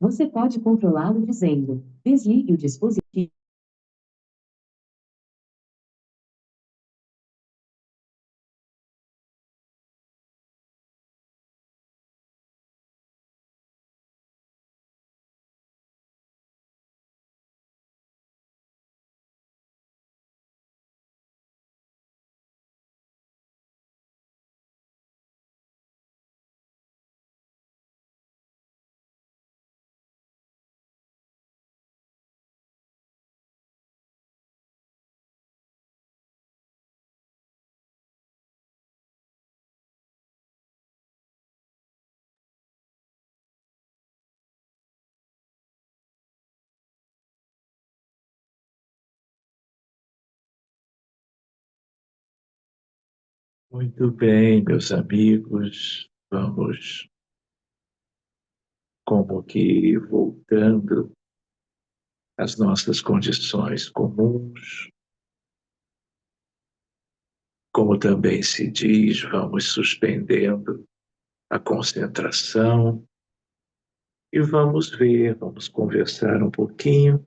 Você pode controlá-lo dizendo: desligue o dispositivo. Muito bem, meus amigos, vamos como que voltando às nossas condições comuns, como também se diz, vamos suspendendo a concentração e vamos ver, vamos conversar um pouquinho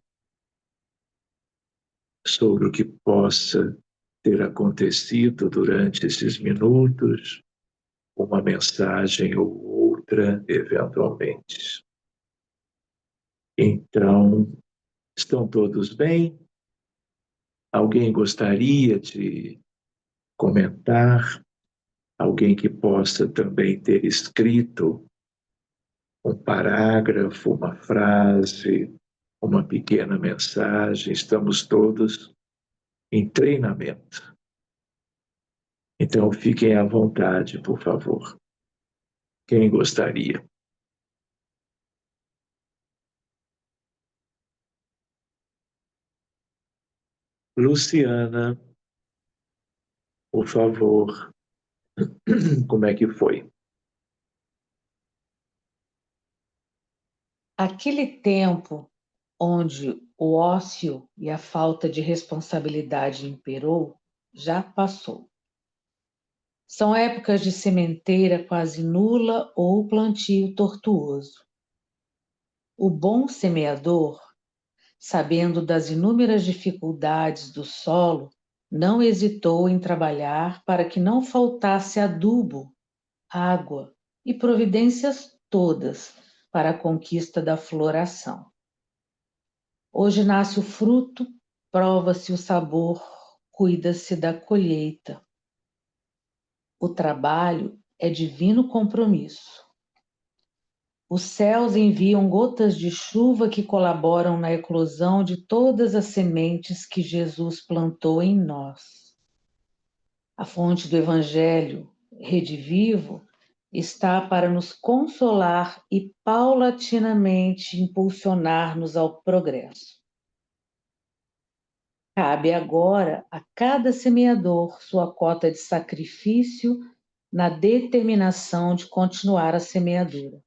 sobre o que possa ter acontecido durante esses minutos, uma mensagem ou outra, eventualmente. Então, estão todos bem? Alguém gostaria de comentar? Alguém que possa também ter escrito um parágrafo, uma frase, uma pequena mensagem? Estamos todos em treinamento. Então, fiquem à vontade, por favor. Quem gostaria? Luciana, por favor, como é que foi? Aquele tempo onde o ócio e a falta de responsabilidade imperou já passou. São épocas de sementeira quase nula ou plantio tortuoso. O bom semeador, sabendo das inúmeras dificuldades do solo, não hesitou em trabalhar para que não faltasse adubo, água e providências todas para a conquista da floração. Hoje nasce o fruto, prova-se o sabor, cuida-se da colheita. O trabalho é divino compromisso. Os céus enviam gotas de chuva que colaboram na eclosão de todas as sementes que Jesus plantou em nós. A fonte do Evangelho, Rede Vivo, está para nos consolar e paulatinamente impulsionar-nos ao progresso. Cabe agora a cada semeador sua cota de sacrifício na determinação de continuar a semeadura.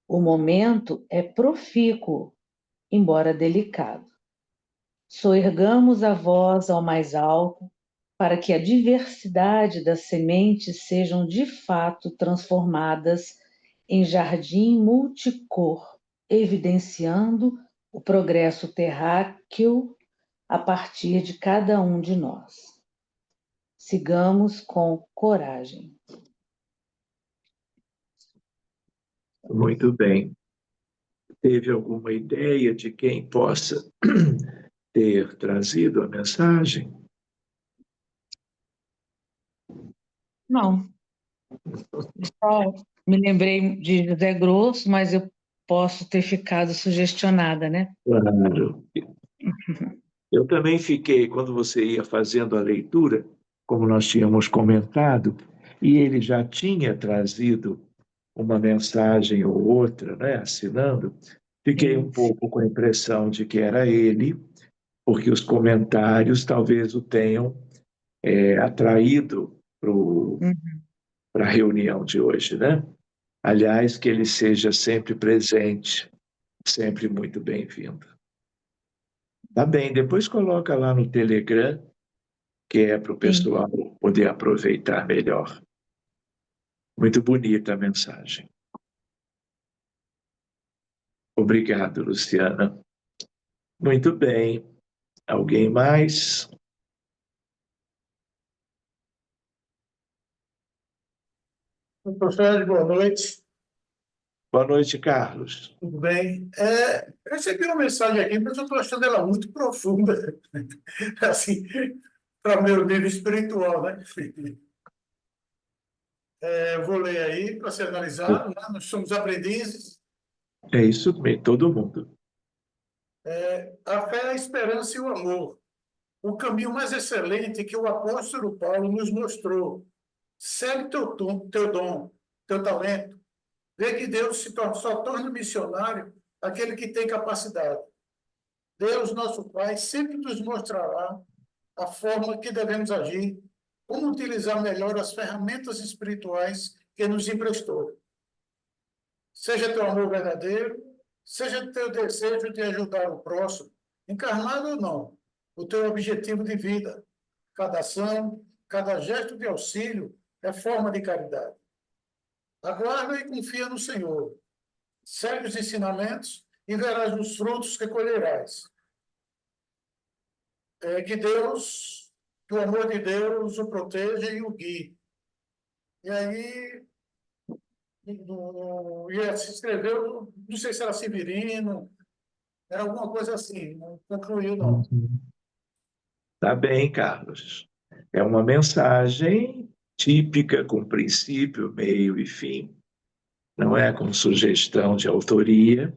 O momento é profícuo, embora delicado. Soergamos a voz ao mais alto para que a diversidade das sementes sejam de fato transformadas em jardim multicor, evidenciando o progresso terráqueo a partir de cada um de nós. Sigamos com coragem. Muito bem. Teve alguma ideia de quem possa ter trazido a mensagem? Não, só me lembrei de José Grosso, mas eu posso ter ficado sugestionada, né? Claro. Eu também fiquei, quando você ia fazendo a leitura, como nós tínhamos comentado, e ele já tinha trazido uma mensagem ou outra, né, assinando, fiquei um pouco com a impressão de que era ele, porque os comentários talvez o tenham atraído para a reunião de hoje, né? Aliás, que ele seja sempre presente, sempre muito bem-vindo. Tá bem, depois coloca lá no Telegram, que é para o pessoal poder aproveitar melhor. Muito bonita a mensagem. Obrigado, Luciana. Muito bem. Alguém mais? Professor, boa noite. Boa noite, Carlos. Tudo bem? Eu recebi uma mensagem aqui, mas eu estou achando ela muito profunda, assim, para o meu nível espiritual, né? Vou ler aí para ser analisado, né? Nós somos aprendizes. É isso mesmo, todo mundo. A fé, a esperança e o amor. O caminho mais excelente que o apóstolo Paulo nos mostrou. Segue teu dom, teu talento. Vê que Deus só torna missionário aquele que tem capacidade. Deus, nosso Pai, sempre nos mostrará a forma que devemos agir como utilizar melhor as ferramentas espirituais que nos emprestou. Seja teu amor verdadeiro, seja teu desejo de ajudar o próximo, encarnado ou não, o teu objetivo de vida. Cada ação, cada gesto de auxílio é forma de caridade. Aguarda e confia no Senhor. Segue os ensinamentos e verás os frutos que colherás. Que Deus, que o amor de Deus o proteja e o guie. E aí, se escreveu, não sei se era Severino, era alguma coisa assim, não concluiu, não. Tá bem, Carlos. É uma mensagem típica, com princípio, meio e fim. Não é com sugestão de autoria.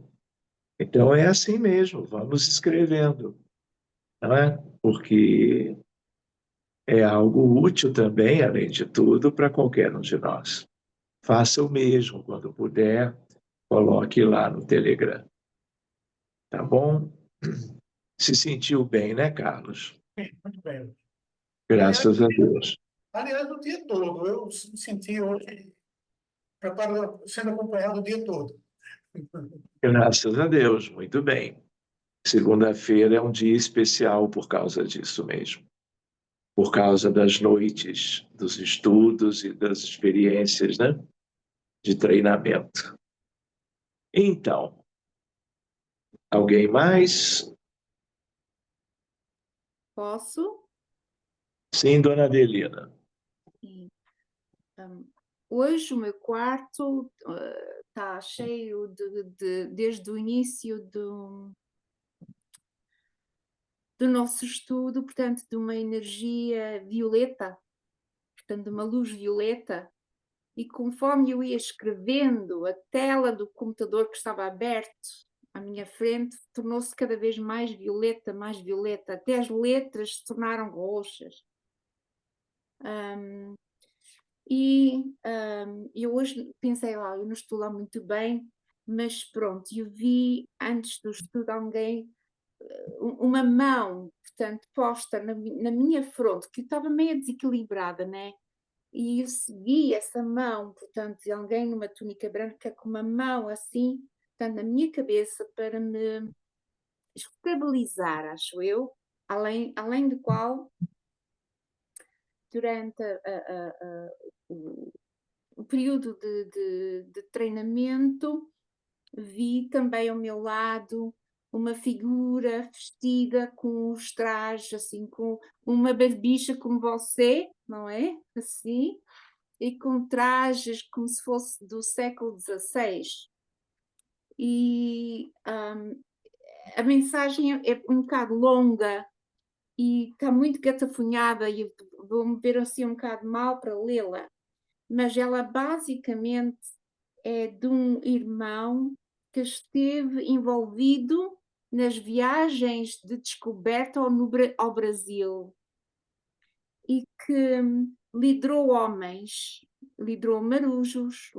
Então é assim mesmo, vamos escrevendo, não é? Porque é algo útil também, além de tudo, para qualquer um de nós. Faça o mesmo quando puder, coloque lá no Telegram. Tá bom? Se sentiu bem, né, Carlos? Muito bem. Graças a Deus. Aliás, o dia todo, eu me senti hoje sendo acompanhado o dia todo. Graças a Deus, muito bem. Segunda-feira é um dia especial por causa disso mesmo. Por causa das noites, dos estudos e das experiências, né, de treinamento. Então, alguém mais? Posso? Sim, dona Adelina. Sim. Hoje o meu quarto está cheio desde o início do nosso estudo, portanto, de uma energia violeta, portanto, de uma luz violeta. E conforme eu ia escrevendo, a tela do computador que estava aberto à minha frente tornou-se cada vez mais violeta, até as letras se tornaram roxas. Eu hoje pensei lá, eu não estou lá muito bem, mas pronto, eu vi antes do estudo alguém, uma mão, portanto, posta na minha fronte, que eu estava meio desequilibrada, né? E eu segui essa mão, portanto, de alguém numa túnica branca com uma mão assim, portanto, na minha cabeça para me estabilizar, acho eu, além do qual, durante o período de treinamento, vi também ao meu lado uma figura vestida com os trajes, assim, com uma barbicha como você, não é? Assim, e com trajes como se fosse do século XVI. E a mensagem é um bocado longa e está muito gatafunhada e vou-me ver assim um bocado mal para lê-la, mas ela basicamente é de um irmão que esteve envolvido nas viagens de descoberta ao Brasil e que liderou homens, liderou marujos,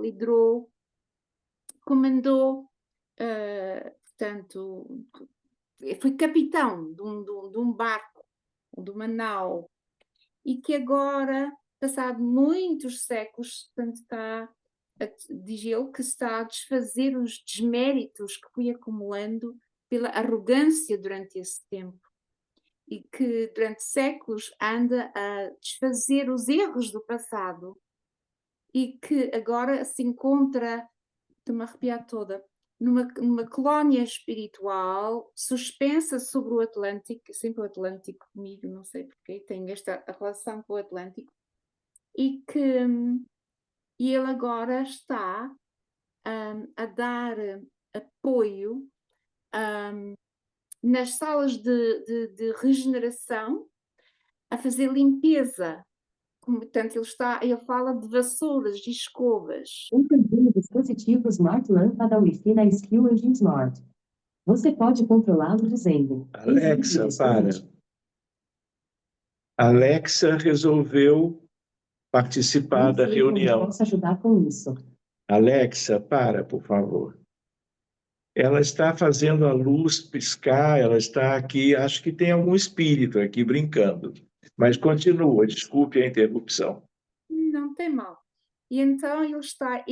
comandou, portanto, foi capitão de um barco, de uma nau, e que agora, passado muitos séculos, portanto, diz ele que está a desfazer os desméritos que fui acumulando pela arrogância durante esse tempo e que durante séculos anda a desfazer os erros do passado e que agora se encontra, estou-me a arrepiar toda, numa colónia espiritual suspensa sobre o Atlântico, sempre o Atlântico comigo, não sei porquê, tenho esta relação com o Atlântico, e ele agora está a dar apoio nas salas de regeneração, a fazer limpeza. Portanto, ele fala de vassouras e escovas. Encontrei o dispositivo Smart Lâmpada Wi-Fi na Skill Engine Smart. Você pode controlá-lo dizendo... Alexa, para. Alexa resolveu participar da reunião. Posso ajudar com isso. Alexa, para, por favor. Ela está fazendo a luz piscar, ela está aqui, acho que tem algum espírito aqui brincando. Mas continua, desculpe a interrupção. Não tem mal. E então ele está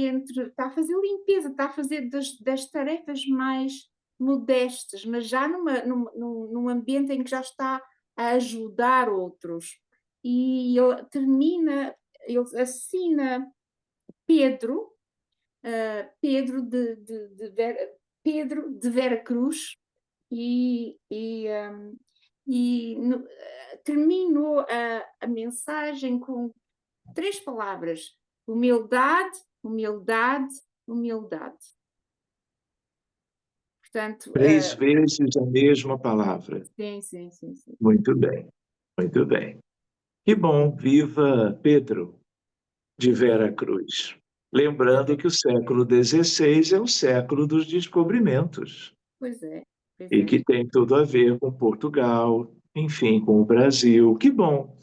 a fazer limpeza, está a fazer das tarefas mais modestas, mas já num ambiente em que já está a ajudar outros. E ele assina Pedro, Pedro de Vera Cruz, e terminou a mensagem com 3 palavras: humildade, humildade, humildade. Portanto, 3 vezes a mesma palavra. sim. Muito bem, muito bem. Que bom, viva Pedro de Vera Cruz. Lembrando que o século XVI é o século dos descobrimentos Pois é, pois e é. que tem tudo a ver com Portugal, enfim, com o Brasil. Que bom,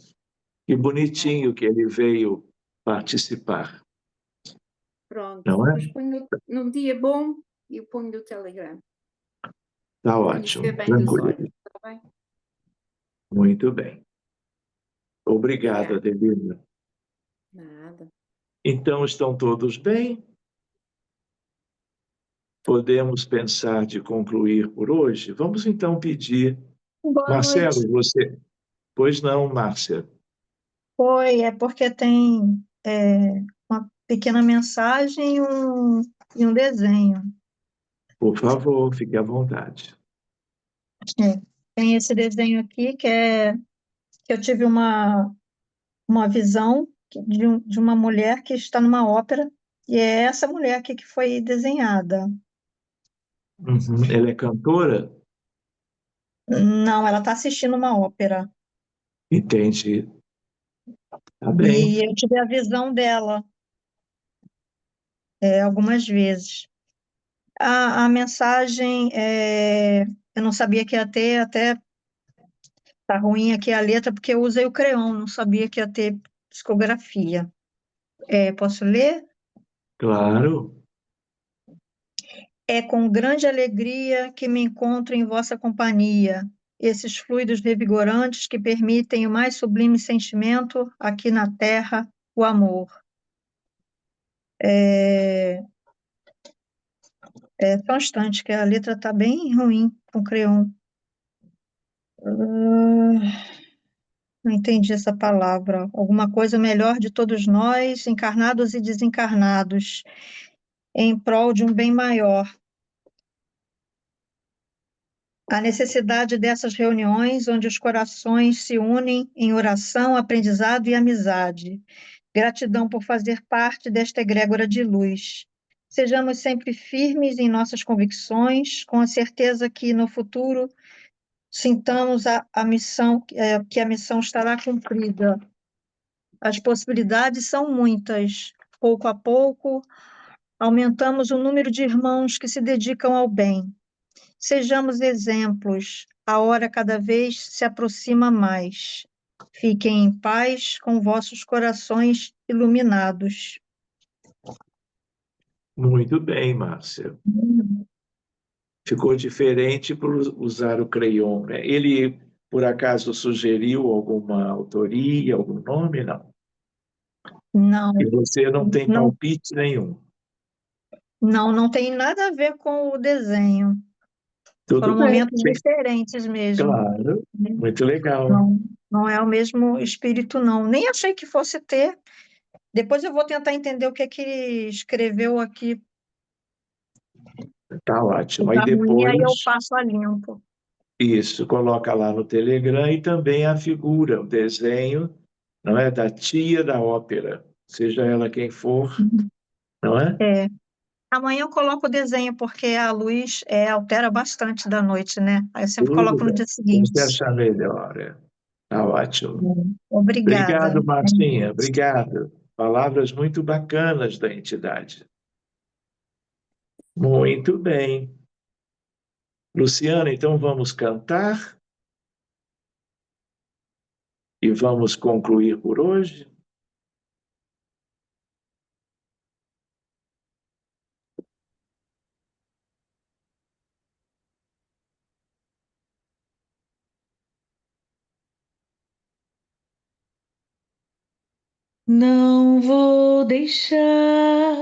que bonitinho que ele veio participar, Pronto, não é? depois ponho num dia bom e eu ponho o Telegram. Tá Quando estiver ótimo, bem dos tranquilo. olhos, está bem? Muito bem. Obrigado, Obrigada. Adelina. Nada. Então, estão todos bem? Podemos pensar de concluir por hoje? Vamos então pedir. Boa Marcelo, noite. você. Pois não, Márcia. Oi, é porque tem uma pequena mensagem e um desenho. Por favor, fique à vontade. É, tem esse desenho aqui que eu tive uma visão de uma mulher que está numa ópera, e é essa mulher aqui que foi desenhada. Uhum. Ela é cantora? Não, ela está assistindo uma ópera, Entendi. Tá bem. e eu tive a visão dela algumas vezes. A mensagem, eu não sabia que ia ter, até tá ruim aqui a letra, porque eu usei o creon, não sabia que ia ter psicografia. Posso ler? Claro. É com grande alegria que me encontro em vossa companhia, esses fluidos revigorantes que permitem o mais sublime sentimento aqui na terra, o amor. É, só um instante, que a letra está bem ruim com creon. Não entendi essa palavra. Alguma coisa melhor de todos nós, encarnados e desencarnados, em prol de um bem maior. A necessidade dessas reuniões, onde os corações se unem em oração, aprendizado e amizade. Gratidão por fazer parte desta egrégora de luz. Sejamos sempre firmes em nossas convicções, com a certeza que no futuro sintamos a missão, que a missão estará cumprida. As possibilidades são muitas. Pouco a pouco, aumentamos o número de irmãos que se dedicam ao bem. Sejamos exemplos, a hora cada vez se aproxima mais. Fiquem em paz com vossos corações iluminados. Muito bem, Márcia. Ficou diferente por usar o crayon, né? Ele, por acaso, sugeriu alguma autoria, algum nome? Não. Não, E você não tem não, palpite nenhum. não tem nada a ver com o desenho. Tudo Foram bem, momentos sim, diferentes mesmo. claro. Muito legal. Não, não é o mesmo espírito, não. Nem achei que fosse ter. Depois eu vou tentar entender o que é que ele escreveu aqui. Tá ótimo. Aí Tá ruim, aí eu depois, passo a limpo. isso, coloca lá no Telegram e também a figura, o desenho, não é? Da tia da ópera, seja ela quem for, não é? É. Amanhã eu coloco o desenho, porque a luz altera bastante da noite, né? Aí eu sempre Tudo coloco no bem. dia Como você seguinte. achar melhor. Tá ótimo. Obrigada. Obrigado, Marcinha. Obrigado. Palavras muito bacanas da entidade. Muito bem. Luciana, então vamos cantar e vamos concluir por hoje. Não vou deixar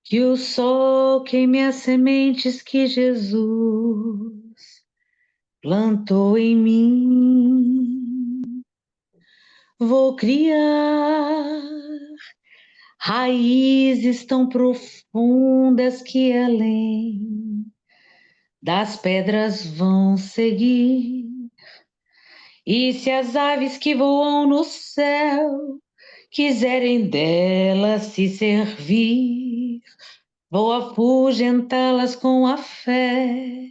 que o sol queime as sementes que Jesus plantou em mim. Vou criar raízes tão profundas que além das pedras vão seguir. E se as aves que voam no céu quiserem delas se servir, vou afugentá-las com a fé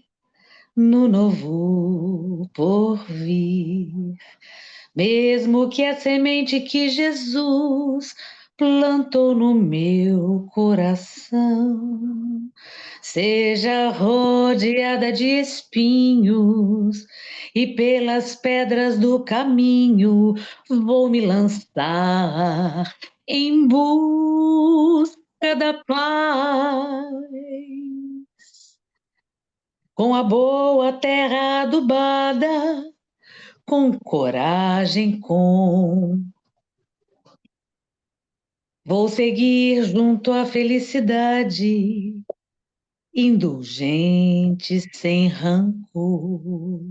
no novo porvir. Mesmo que a semente que Jesus plantou no meu coração seja rodeada de espinhos e pelas pedras do caminho, vou me lançar em busca da paz. Com a boa terra adubada, com coragem, vou seguir junto à felicidade, indulgente, sem rancor.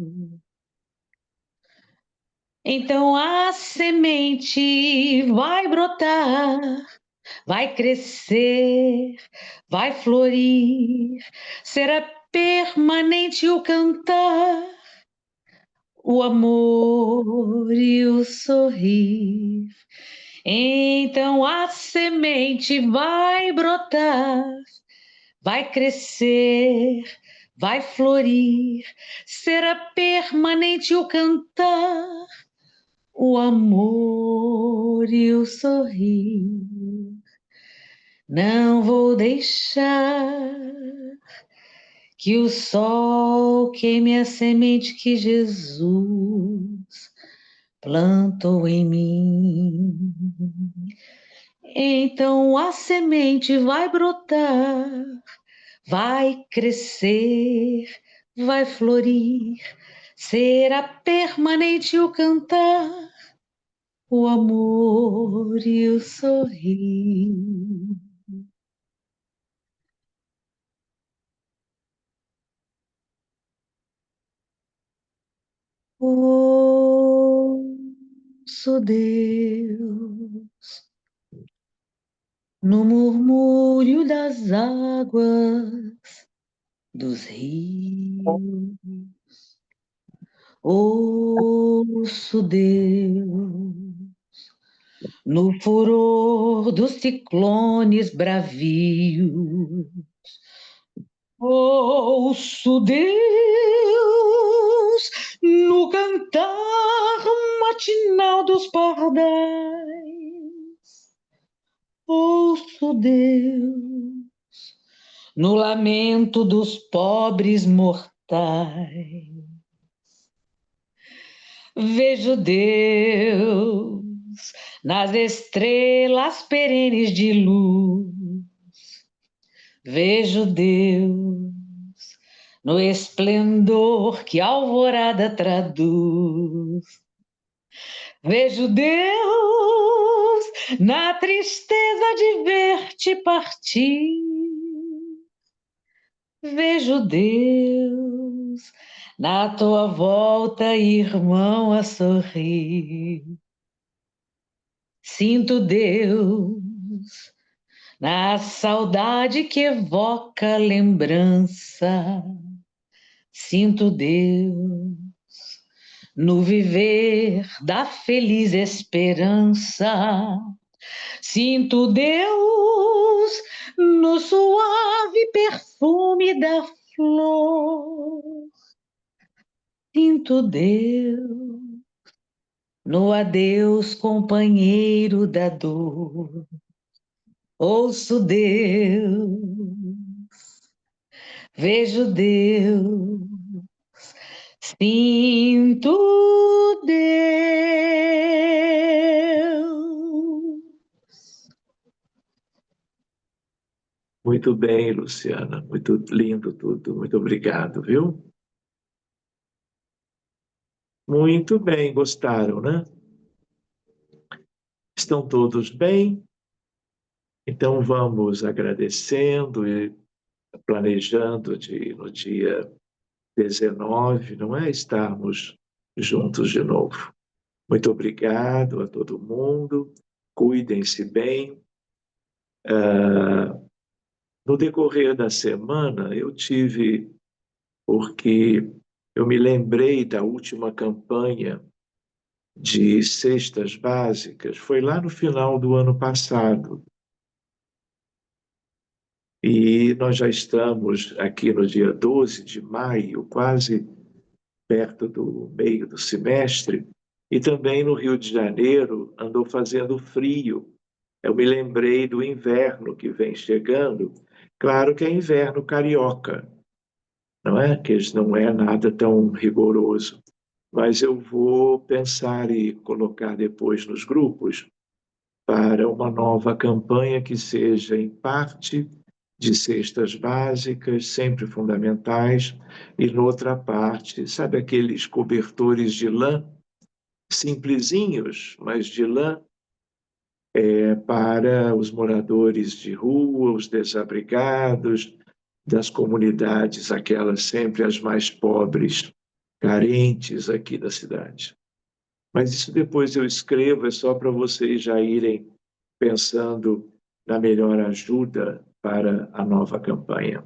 Então a semente vai brotar, vai crescer, vai florir, será permanente o cantar, o amor e o sorrir. Então a semente vai brotar, vai crescer, vai florir, será permanente o cantar, o amor e o sorrir. Não vou deixar que o sol queime a semente que Jesus plantou em mim. Então a semente vai brotar, vai crescer, vai florir, será permanente o cantar, o amor e o sorrir. Ouço Deus no murmúrio das águas dos rios. Ouço Deus no furor dos ciclones bravios. Ouço Deus no cantar matinal dos pardais. Ouço Deus no lamento dos pobres mortais. Vejo Deus nas estrelas perenes de luz. Vejo Deus no esplendor que a alvorada traduz. Vejo Deus na tristeza de ver-te partir. Vejo Deus na tua volta, irmão, a sorrir. Sinto Deus na saudade que evoca lembrança. Sinto Deus no viver da feliz esperança. Sinto Deus no suave perfume da flor. Sinto Deus no adeus, companheiro da dor. Ouço Deus, vejo Deus, sinto Deus. Muito bem, Luciana. Muito lindo tudo. Muito obrigado, viu? Muito bem, gostaram, né? Estão todos bem? Então vamos agradecendo e planejando no dia 19, não é? Estarmos juntos de novo. Muito obrigado a todo mundo. Cuidem-se bem. No decorrer da semana, porque eu me lembrei da última campanha de cestas básicas, foi lá no final do ano passado. E nós já estamos aqui no dia 12 de maio, quase perto do meio do semestre, e também no Rio de Janeiro andou fazendo frio. Eu me lembrei do inverno que vem chegando. Claro que é inverno carioca, não é? Que não é nada tão rigoroso. Mas eu vou pensar e colocar depois nos grupos para uma nova campanha que seja, em parte, de cestas básicas, sempre fundamentais, e, noutra parte, sabe aqueles cobertores de lã, simplesinhos, mas de lã, para os moradores de rua, os desabrigados, das comunidades, aquelas sempre as mais pobres, carentes aqui da cidade. Mas isso depois eu escrevo, é só para vocês já irem pensando na melhor ajuda para a nova campanha.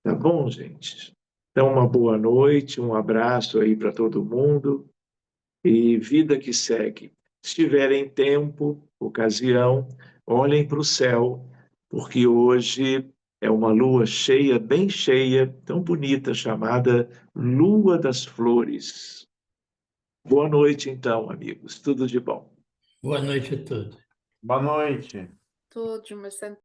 Tá bom, gente? Então, uma boa noite, um abraço aí para todo mundo e vida que segue. Se tiverem tempo, ocasião, olhem para o céu, porque hoje é uma lua cheia, bem cheia, tão bonita, chamada Lua das Flores. Boa noite, então, amigos. Tudo de bom. Boa noite a todos. Boa noite. Todos uma santa